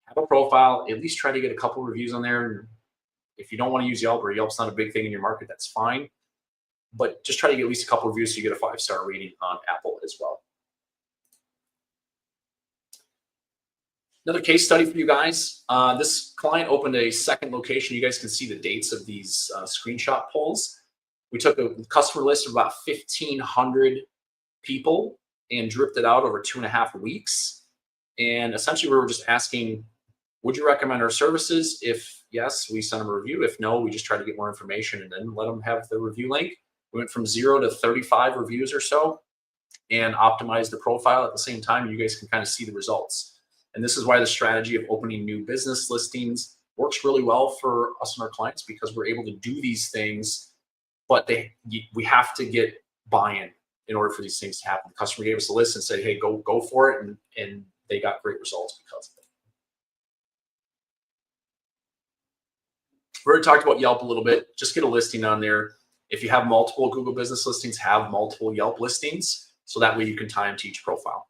have a profile, at least try to get a couple reviews on there. And if you don't want to use Yelp, or Yelp's not a big thing in your market, that's fine. But just try to get at least a couple reviews so you get a 5-star rating on Apple as well. Another case study for you guys. This client opened a second location. You guys can see the dates of these screenshot polls. We took a customer list of about 1,500 people and dripped it out over 2.5 weeks. And essentially, we were just asking, would you recommend our services? If yes, we send them a review. If no, we just try to get more information and then let them have the review link. We went from 0 to 35 reviews or so, and optimized the profile at the same time. You guys can kind of see the results. And this is why the strategy of opening new business listings works really well for us and our clients, because we're able to do these things, but we have to get buy-in in order for these things to happen. The customer gave us a list and said, hey, go for it. And they got great results because of it. We already talked about Yelp a little bit. Just get a listing on there. If you have multiple Google business listings, have multiple Yelp listings, so that way you can tie them to each profile.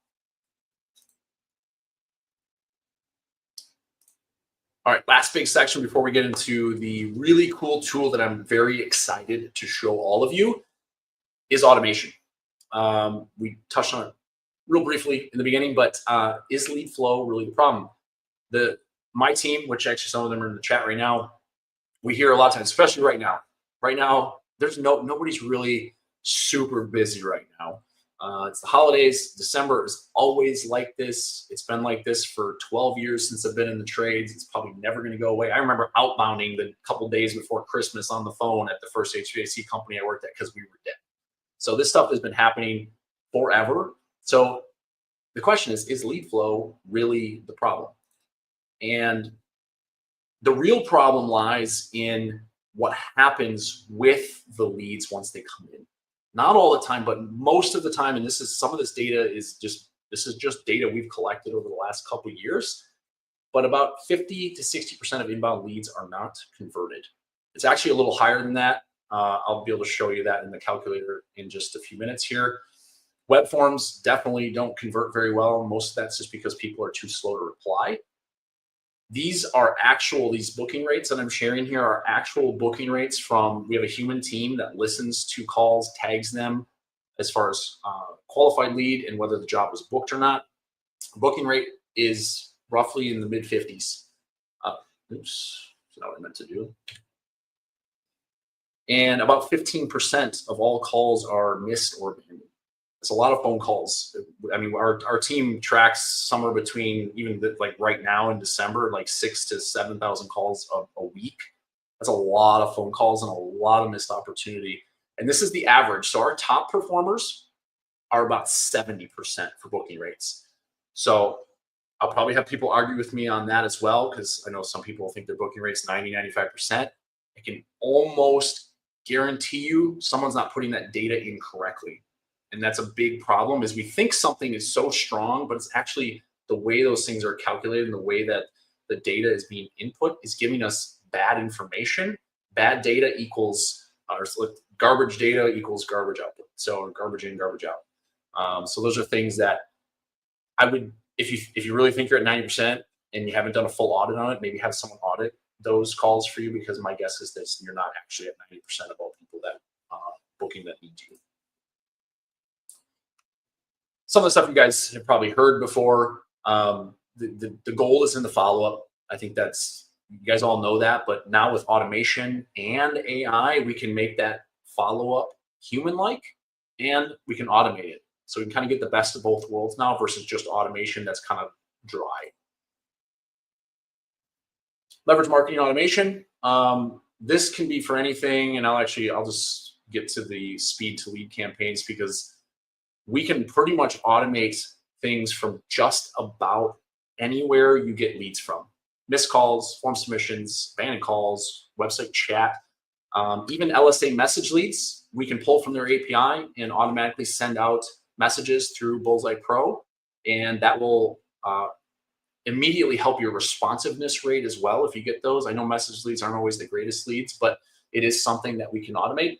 All right, last big section before we get into the really cool tool that I'm very excited to show all of you is automation. We touched on it real briefly in the beginning, but is lead flow really the problem? My team, which actually some of them are in the chat right now, we hear a lot of times, especially right now. Right now, there's nobody's really super busy right now. It's the holidays. December is always like this. It's been like this for 12 years since I've been in the trades. It's probably never going to go away. I remember outbounding the couple days before Christmas on the phone at the first HVAC company I worked at because we were dead. So this stuff has been happening forever. So the question is lead flow really the problem? And the real problem lies in what happens with the leads once they come in. Not all the time, but most of the time, and some of this data is just data we've collected over the last couple of years, but about 50 to 60% of inbound leads are not converted. It's actually a little higher than that. I'll be able to show you that in the calculator in just a few minutes here. Web forms definitely don't convert very well. Most of that's just because people are too slow to reply. These booking rates that I'm sharing here are actual booking rates we have a human team that listens to calls, tags them as far as qualified lead and whether the job was booked or not. Booking rate is roughly in the mid 50s. Oops, that's not what I meant to do. And about 15% of all calls are missed or abandoned. It's a lot of phone calls. I mean, our team tracks somewhere between, even like right now in December, like 6,000 to 7,000 calls a week. That's a lot of phone calls and a lot of missed opportunity. And this is the average. So our top performers are about 70% for booking rates. So I'll probably have people argue with me on that as well, because I know some people think their booking rate's 90, 95%. I can almost guarantee you someone's not putting that data in correctly. And that's a big problem, is we think something is so strong, but it's actually the way those things are calculated and the way that the data is being input is giving us bad information. Bad data equals or so garbage data equals garbage output. So garbage in, garbage out. So those are things that I would, if you really think you're at 90% and you haven't done a full audit on it, maybe have someone audit those calls for you, because my guess is that you're not actually at 90% of all people that booking that need you. Some of the stuff you guys have probably heard before. The goal is in the follow-up. I think that's, you guys all know that, but now with automation and AI, we can make that follow-up human-like, and we can automate it. So we can kind of get the best of both worlds now versus just automation that's kind of dry. Leverage marketing automation. This can be for anything, and I'll just get to the speed to lead campaigns, because we can pretty much automate things from just about anywhere you get leads from. Missed calls, form submissions, abandoned calls, website chat, even LSA message leads, we can pull from their API and automatically send out messages through Bullseye Pro, and that will immediately help your responsiveness rate as well if you get those. I know message leads aren't always the greatest leads, but it is something that we can automate.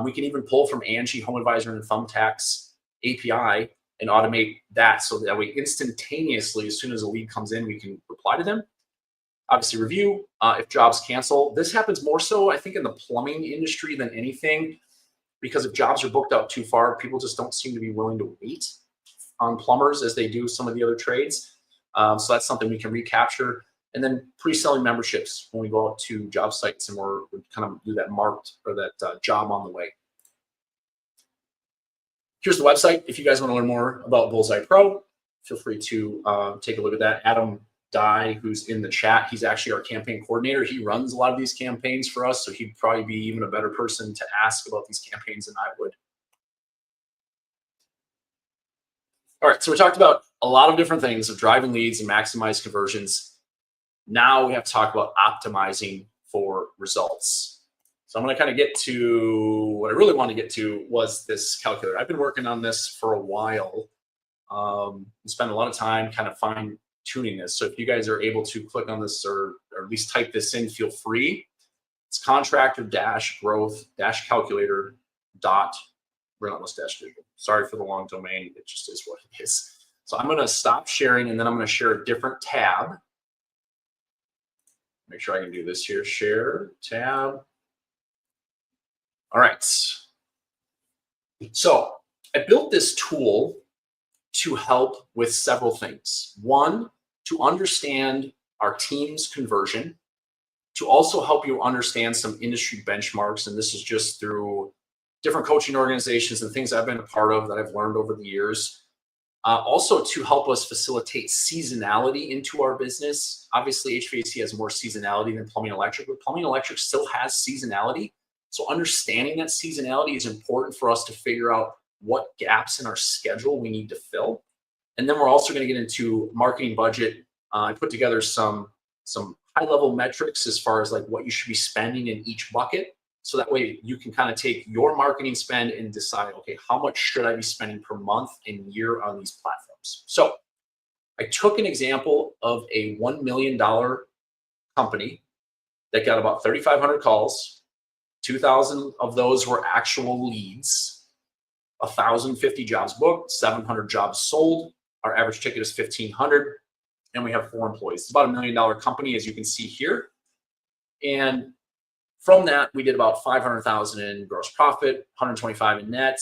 We can even pull from Angie, Home Advisor, and Thumbtack's API and automate that, so that way instantaneously, as soon as a lead comes in, we can reply to them. Obviously review if jobs cancel. This happens more so, I think, in the plumbing industry than anything, because if jobs are booked out too far, people just don't seem to be willing to wait on plumbers as they do some of the other trades. So that's something we can recapture. And then pre-selling memberships when we go out to job sites and we kind of do that marked, or that job on the way. Here's the website. If you guys want to learn more about Bullseye Pro, feel free to take a look at that. Adam Dye, who's in the chat, he's actually our campaign coordinator. He runs a lot of these campaigns for us, so he'd probably be even a better person to ask about these campaigns than I would. All right, so we talked about a lot of different things of driving leads and maximize conversions. Now we have to talk about optimizing for results. So I'm going to kind of get to what I really want to get to was this calculator. I've been working on this for a while and spent a lot of time kind of fine tuning this. So if you guys are able to click on this, or at least type this in, feel free. It's contractor-growth-calculator dot relentless-digital. Sorry for the long domain. It just is what it is. So I'm going to stop sharing, and then I'm going to share a different tab. Make sure I can do this here. Share tab. All right. So I built this tool to help with several things. One, to understand our team's conversion, to also help you understand some industry benchmarks. And this is just through different coaching organizations and things I've been a part of that I've learned over the years. Also to help us facilitate seasonality into our business. Obviously, HVAC has more seasonality than plumbing and electric, but plumbing and electric still has seasonality. So understanding that seasonality is important for us to figure out what gaps in our schedule we need to fill. And then we're also going to get into marketing budget. I put together some high-level metrics as far as like what you should be spending in each bucket. So that way you can kind of take your marketing spend and decide, okay, how much should I be spending per month and year on these platforms? So I took an example of a $1 million company that got about 3,500 calls. 2,000 of those were actual leads, 1,050 jobs booked, 700 jobs sold. Our average ticket is 1,500, and we have 4 employees. It's about $1 million company, as you can see here. And from that, we did about 500,000 in gross profit, 125 in net,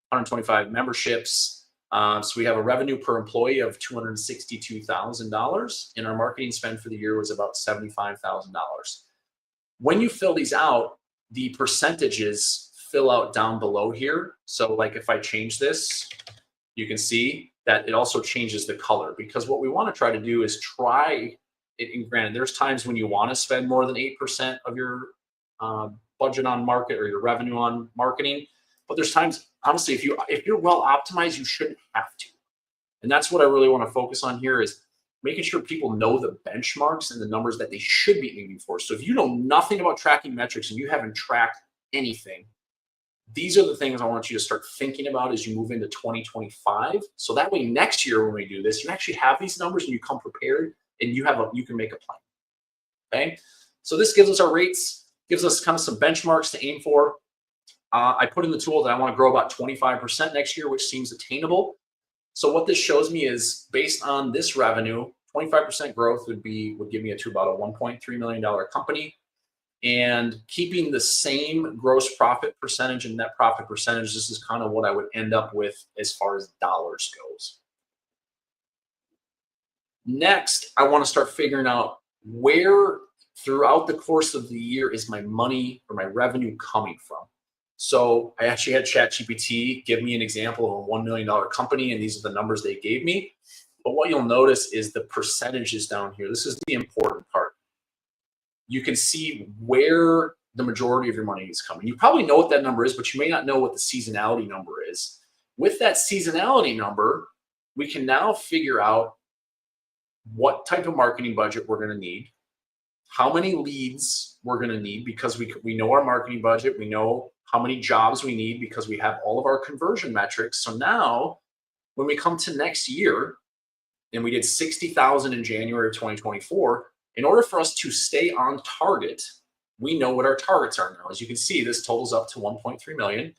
125 memberships. So we have a revenue per employee of $262,000, and our marketing spend for the year was about $75,000. When you fill these out, the percentages fill out down below here. So like if I change this, you can see that it also changes the color, because what we want to try to do is try it. And granted, there's times when you want to spend more than 8% of your budget on market or your revenue on marketing, but there's times, honestly, if you're well optimized, you shouldn't have to. And that's what I really want to focus on here, is making sure people know the benchmarks and the numbers that they should be aiming for. So if you know nothing about tracking metrics and you haven't tracked anything, these are the things I want you to start thinking about as you move into 2025. So that way next year when we do this, you actually have these numbers and you come prepared, and you can make a plan. Okay. So this gives us our rates. Gives us kind of some benchmarks to aim for. I put in the tool that I want to grow about 25% next year, which seems attainable. So what this shows me is based on this revenue, 25% growth would give me to about a $1.3 million company. And keeping the same gross profit percentage and net profit percentage, this is kind of what I would end up with as far as dollars goes. Next, I want to start figuring out where throughout the course of the year is my money or my revenue coming from. So I actually had ChatGPT give me an example of a $1 million company, and these are the numbers they gave me. But what you'll notice is the percentages down here. This is the important part. You can see where the majority of your money is coming. You probably know what that number is, but you may not know what the seasonality number is. With that seasonality number, we can now figure out what type of marketing budget we're going to need, how many leads we're going to need because we know our marketing budget, we know how many jobs we need because we have all of our conversion metrics. So now when we come to next year and we did 60,000 in January of 2024, in order for us to stay on target, we know what our targets are now. As you can see, this totals up to 1.3 million.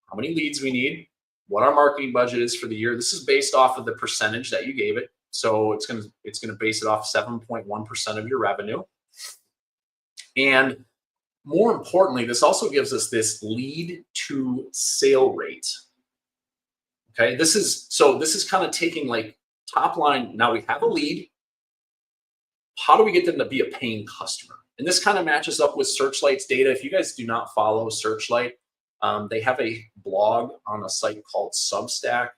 How many leads we need, what our marketing budget is for the year. This is based off of the percentage that you gave it. So it's gonna base it off 7.1% of your revenue. And more importantly, this also gives us this lead to sale rate. Okay, this is kind of taking like top line. Now we have a lead. How do we get them to be a paying customer? And this kind of matches up with Searchlight's data. If you guys do not follow Searchlight, they have a blog on a site called Substack.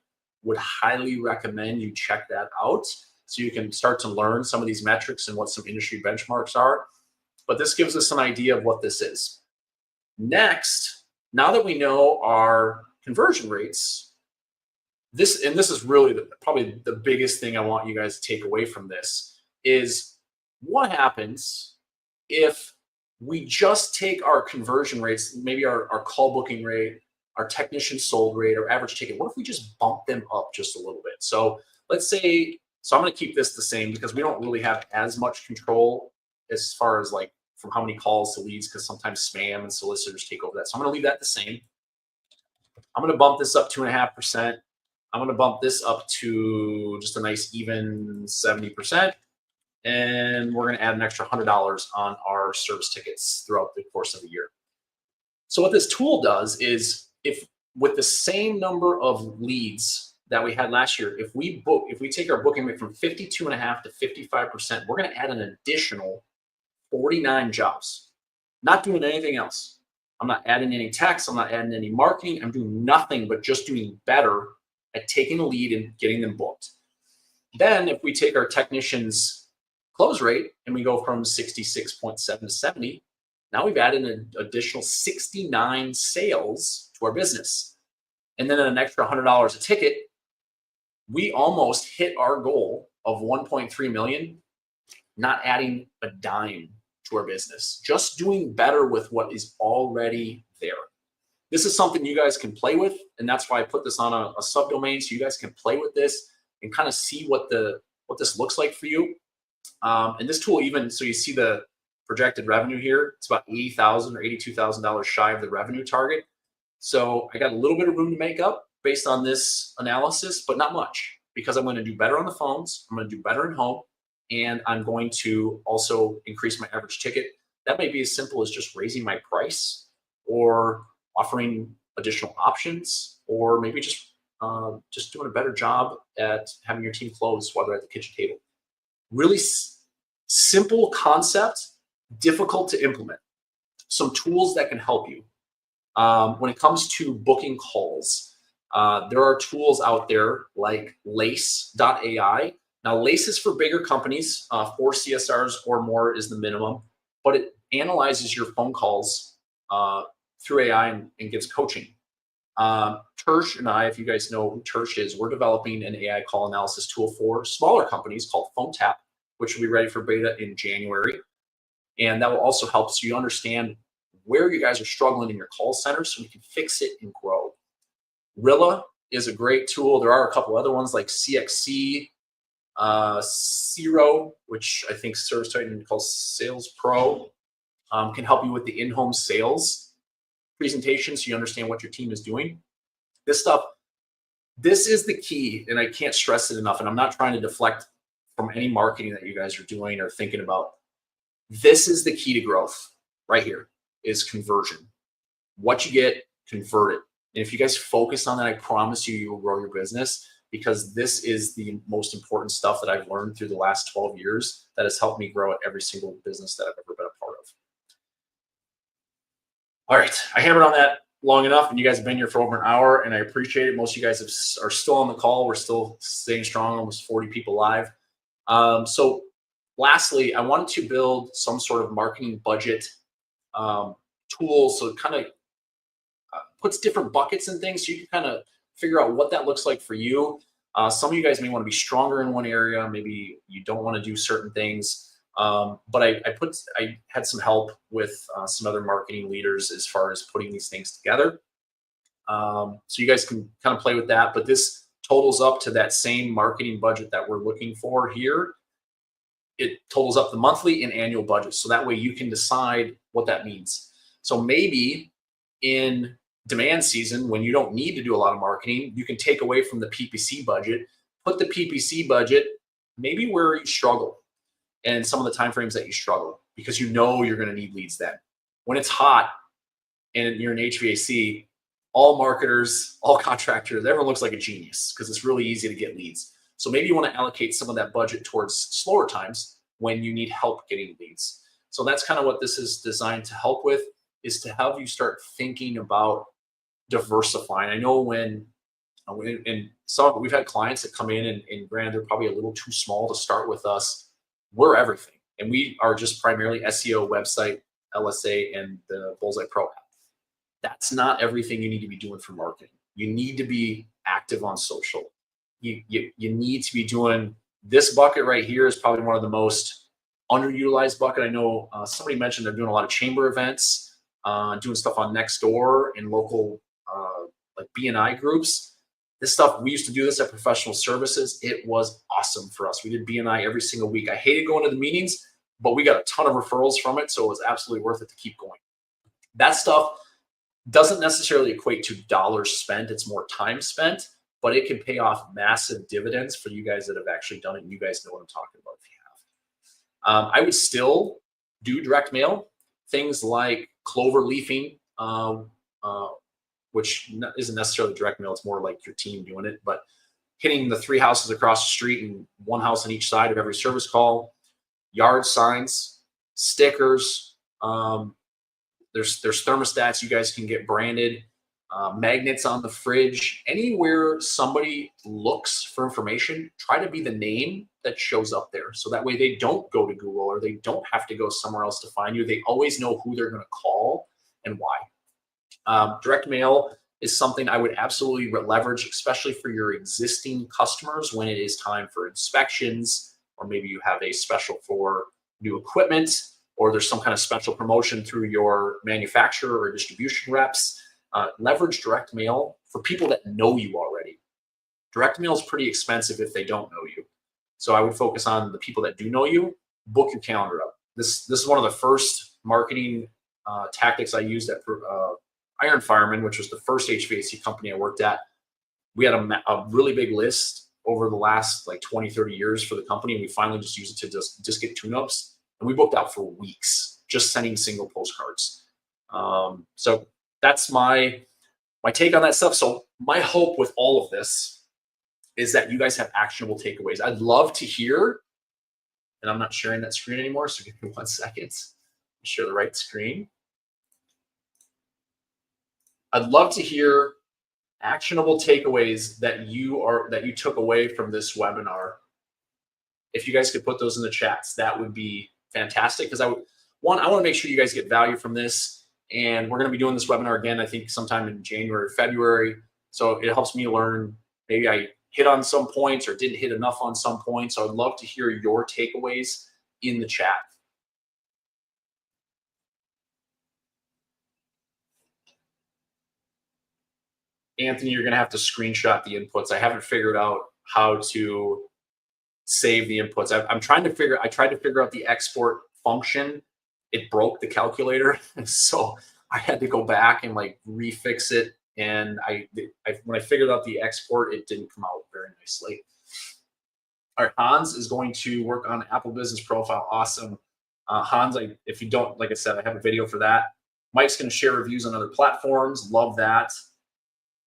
Would highly recommend you check that out so you can start to learn some of these metrics and what some industry benchmarks are. But this gives us an idea of what this is. Next, now that we know our conversion rates, this is really probably the biggest thing I want you guys to take away from this is what happens if we just take our conversion rates, maybe our call booking rate, our technician sold rate, or average ticket. What if we just bump them up just a little bit? So let's say, so I'm going to keep this the same because we don't really have as much control as far as like from how many calls to leads, because sometimes spam and solicitors take over that. So I'm going to leave that the same. I'm going to bump this up 2.5%. I'm going to bump this up to just a nice even 70%. And we're going to add an extra $100 on our service tickets throughout the course of the year. So what this tool does is, if with the same number of leads that we had last year, if we take our booking rate from 52.5% to 55%, we're going to add an additional 49 jobs. Not doing anything else. I'm not adding any text. I'm not adding any marketing. I'm doing nothing but just doing better at taking a lead and getting them booked. Then if we take our technicians close rate and we go from 66.7 to 70, now we've added an additional 69 sales to our business. And then an extra $100 a ticket, we almost hit our goal of 1.3 million, not adding a dime to our business, just doing better with what is already there. This is something you guys can play with, and that's why I put this on a subdomain so you guys can play with this and kind of see what this looks like for you. And this tool, even so, you see the projected revenue here. It's about $80,000 or $82,000 shy of the revenue target. So I got a little bit of room to make up based on this analysis, but not much, because I'm going to do better on the phones. I'm going to do better at home, and I'm going to also increase my average ticket. That may be as simple as just raising my price, or offering additional options, or maybe just doing a better job at having your team close while they're at the kitchen table. Really simple concept, difficult to implement. Some tools that can help you. When it comes to booking calls, there are tools out there like lace.ai. Now, Lace is for bigger companies, 4 CSRs or more is the minimum, but it analyzes your phone calls through AI and gives coaching. Tersh and I, if you guys know who Tersh is, we're developing an AI call analysis tool for smaller companies called PhoneTap, which will be ready for beta in January. And that will also help so you understand where you guys are struggling in your call center so we can fix it and grow. Rilla is a great tool. There are a couple other ones like CXC, Zero, which I think Service Titan calls Sales Pro. can help you with the in-home sales presentation so you understand what your team is doing. This stuff, this is the key, and I can't stress it enough, and I'm not trying to deflect from any marketing that you guys are doing or thinking about. This is the key to growth right here, is conversion. What you get, convert it. And if you guys focus on that, I promise you, you will grow your business, because this is the most important stuff that I've learned through the last 12 years that has helped me grow at every single business that I've ever been a part of. All right, I hammered on that long enough, and you guys have been here for over an hour, and I appreciate it. Most of you guys are still on the call. We're still staying strong, almost 40 people live. So lastly, I wanted to build some sort of marketing budget tool, so it kind of puts different buckets and things, so you can kind of figure out what that looks like for you. Some of you guys may want to be stronger in one area. Maybe you don't want to do certain things. But I had some help with some other marketing leaders as far as putting these things together. So you guys can kind of play with that, but this totals up to that same marketing budget that we're looking for here. It totals up the monthly and annual budget. So that way you can decide what that means. So maybe in demand season, when you don't need to do a lot of marketing, you can take away from the PPC budget, put the PPC budget maybe where you struggle and some of the timeframes that you struggle, because you know you're going to need leads then. When it's hot and you're in HVAC, all marketers, all contractors, everyone looks like a genius because it's really easy to get leads. So maybe you want to allocate some of that budget towards slower times when you need help getting leads. So that's kind of what this is designed to help with, is to have you start thinking about diversifying. I know when and some we've had clients that come in and granted, they're probably a little too small to start with us. We're everything. And we are just primarily SEO, website, LSA, and the Bullseye Pro app. That's not everything you need to be doing for marketing. You need to be active on social. You need to be doing this bucket right here is probably one of the most underutilized bucket. I know somebody mentioned they're doing a lot of chamber events, doing stuff on Nextdoor and local like BNI groups. This stuff, we used to do this at professional services. It was awesome for us. We did BNI every single week. I hated going to the meetings, but we got a ton of referrals from it, so it was absolutely worth it to keep going. That stuff doesn't necessarily equate to dollars spent. It's more time spent, but it can pay off massive dividends for you guys that have actually done it, and you guys know what I'm talking about if you have. I would still do direct mail, things like clover leafing, which isn't necessarily direct mail. It's more like your team doing it, but hitting the 3 houses across the street and 1 house on each side of every service call, yard signs, stickers. There's thermostats you guys can get branded, magnets on the fridge. Anywhere somebody looks for information, try to be the name that shows up there. So that way they don't go to Google or they don't have to go somewhere else to find you. They always know who they're going to call and why. Direct mail is something I would absolutely leverage, especially for your existing customers when it is time for inspections, or maybe you have a special for new equipment, or there's some kind of special promotion through your manufacturer or distribution reps. Leverage direct mail for people that know you already. Direct mail is pretty expensive if they don't know you. So I would focus on the people that do know you. Book your calendar up. This is one of the first marketing tactics I used at Iron Fireman, which was the first HVAC company I worked at. We had a really big list over the last like 20, 30 years for the company. And we finally just used it to just get tune-ups. And we booked out for weeks, just sending single postcards. So that's my take on that stuff. So my hope with all of this is that you guys have actionable takeaways. I'd love to hear, and I'm not sharing that screen anymore, so give me 1 second. Share the right screen. I'd love to hear actionable takeaways that you took away from this webinar. If you guys could put those in the chats, that would be fantastic, because I want to make sure you guys get value from this. And we're going to be doing this webinar again, I think sometime in January or February. So it helps me learn. Maybe I hit on some points or didn't hit enough on some points. So I'd love to hear your takeaways in the chat. Anthony, you're going to have to screenshot the inputs. I haven't figured out how to save the inputs. I tried to figure out the export function, it broke the calculator. And so I had to go back and like refix it. And when I figured out the export, it didn't come out very nicely. All right, Hans is going to work on Apple Business Profile. Awesome. Hans, if you don't, like I said, I have a video for that. Mike's going to share reviews on other platforms. Love that.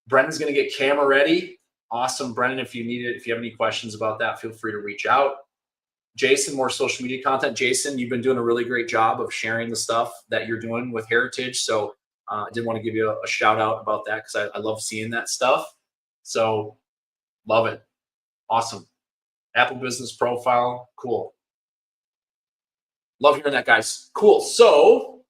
Brendan's going to get camera ready. Awesome, Brendan. If you need it, if you have any questions about that, feel free to reach out. Jason, more social media content. Jason, you've been doing a really great job of sharing the stuff that you're doing with Heritage. So I did want to give you a shout out about that because I love seeing that stuff. So love it. Awesome. Apple Business Profile. Cool. Love hearing that, guys. Cool. So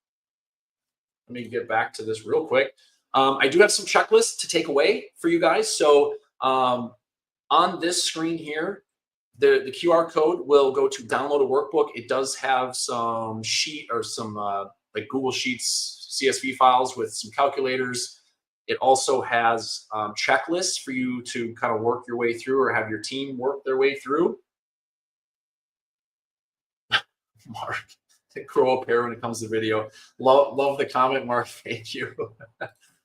let me get back to this real quick. I do have some checklists to take away for you guys. So on this screen here, the QR code will go to download a workbook. It does have some sheet or some like Google Sheets CSV files with some calculators. It also has checklists for you to kind of work your way through or have your team work their way through. Mark, grow up hair when it comes to video. Love the comment, Mark. Thank you.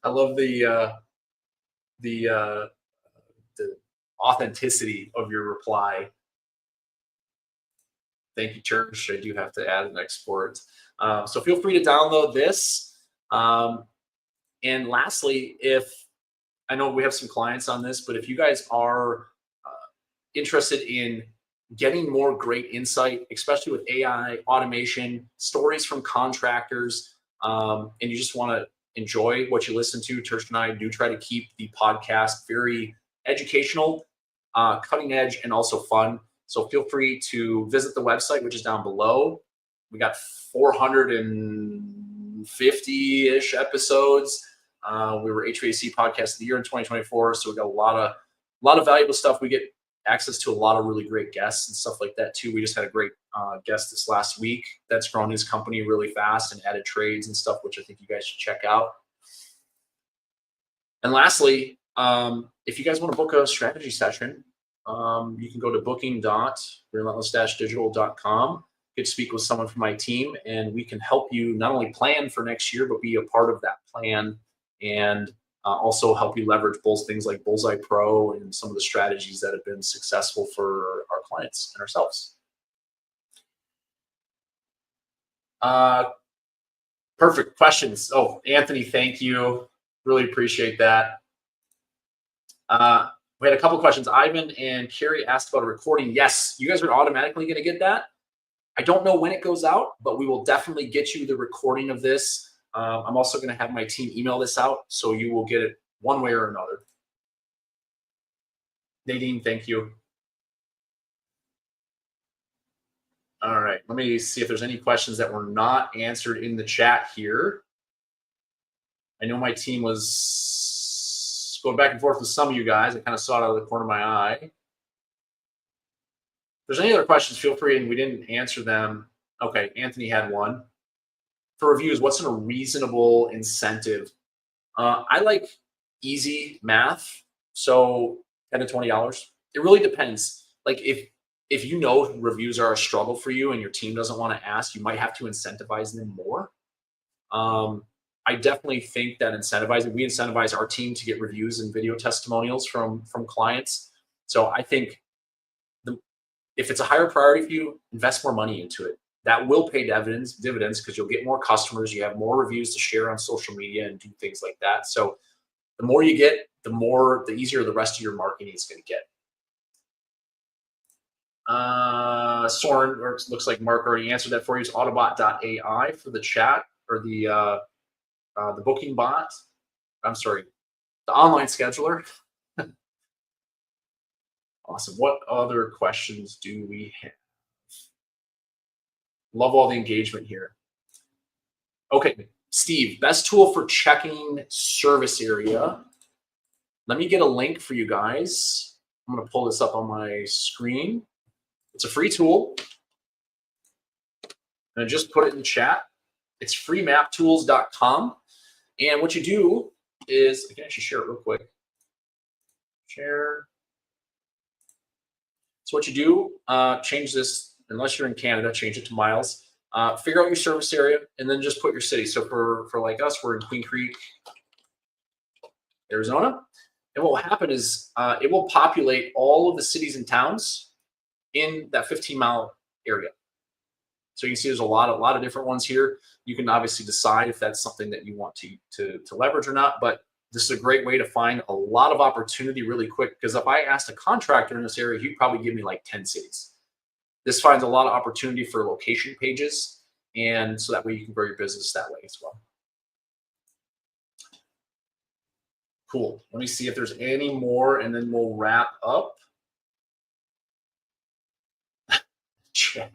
I love the authenticity of your reply. Thank you, Church. I do have to add an export. So feel free to download this. And lastly, I know we have some clients on this, but if you guys are interested in getting more great insight, especially with AI, automation, stories from contractors, and you just want to enjoy what you listen to, Tersh and I do try to keep the podcast very educational, cutting edge, and also fun. So feel free to visit the website, which is down below. We got 450-ish episodes. We were HVAC Podcast of the Year in 2024, so we got a lot of valuable stuff. We get access to a lot of really great guests and stuff like that too. We just had a great guest this last week that's grown his company really fast and added trades and stuff, which I think you guys should check out. And lastly, if you guys want to book a strategy session, you can go to booking.relentless-digital.com. Get to speak with someone from my team, and we can help you not only plan for next year, but be a part of that plan, and also help you leverage both things like Bullseye Pro and some of the strategies that have been successful for our clients and ourselves. Perfect questions. Oh, Anthony, thank you. Really appreciate that. We had a couple questions. Ivan and Carrie asked about a recording. Yes, you guys are automatically going to get that. I don't know when it goes out, but we will definitely get you the recording of this. I'm also going to have my team email this out, so you will get it one way or another. Nadine, thank you. All right, let me see if there's any questions that were not answered in the chat here. I know my team was going back and forth with some of you guys. I kind of saw it out of the corner of my eye. If there's any other questions, feel free, and we didn't answer them. Okay, Anthony had one. For reviews, what's a reasonable incentive? I like easy math, so $10 to $20. It really depends. Like if you know reviews are a struggle for you and your team doesn't want to ask, you might have to incentivize them more. I definitely think that we incentivize our team to get reviews and video testimonials from clients. So I think if it's a higher priority for you, invest more money into it. That will pay dividends because you'll get more customers. You have more reviews to share on social media and do things like that. So the more you get, the easier the rest of your marketing is going to get. Soren, or it looks like Mark already answered that for you. It's Autobot.ai for the chat, or the booking bot. I'm sorry, the online scheduler. Awesome. What other questions do we have? Love all the engagement here. Okay, Steve, best tool for checking service area. Let me get a link for you guys. I'm going to pull this up on my screen. It's a free tool. And I just put it in the chat. It's freemaptools.com. And what you do is, I can actually share it real quick. Share. So what you do, change this, unless you're in Canada, change it to miles. Figure out your service area, and then just put your city. So for like us, we're in Queen Creek, Arizona. And what will happen is it will populate all of the cities and towns in that 15-mile area. So you can see there's a lot of different ones here. You can obviously decide if that's something that you want to leverage or not. But this is a great way to find a lot of opportunity really quick. Because if I asked a contractor in this area, he'd probably give me like 10 cities. This finds a lot of opportunity for location pages, and so that way you can grow your business that way as well. Cool. Let me see if there's any more, and then we'll wrap up. Chad.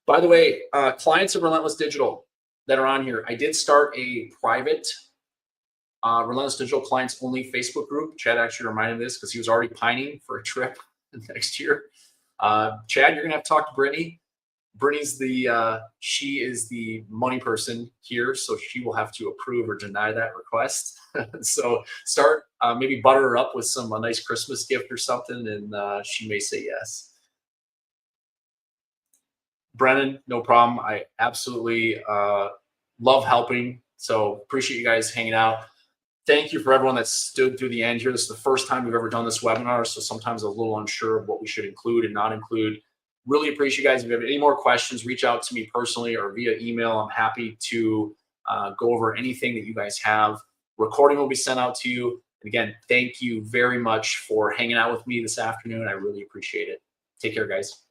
By the way, clients of Relentless Digital that are on here, I did start a private Relentless Digital clients only Facebook group. Chad actually reminded me of this because he was already pining for a trip next year. Chad, you're gonna have to talk to Brittany. Brittany's she is the money person here, so she will have to approve or deny that request. So start maybe butter her up with a nice Christmas gift or something, and she may say yes. Brennan, no problem. I absolutely love helping. So appreciate you guys hanging out. Thank you for everyone that stood through the end here. This is the first time we've ever done this webinar, so sometimes I'm a little unsure of what we should include and not include. Really appreciate you guys. If you have any more questions, reach out to me personally or via email. I'm happy to go over anything that you guys have. Recording will be sent out to you. And again, thank you very much for hanging out with me this afternoon. I really appreciate it. Take care, guys.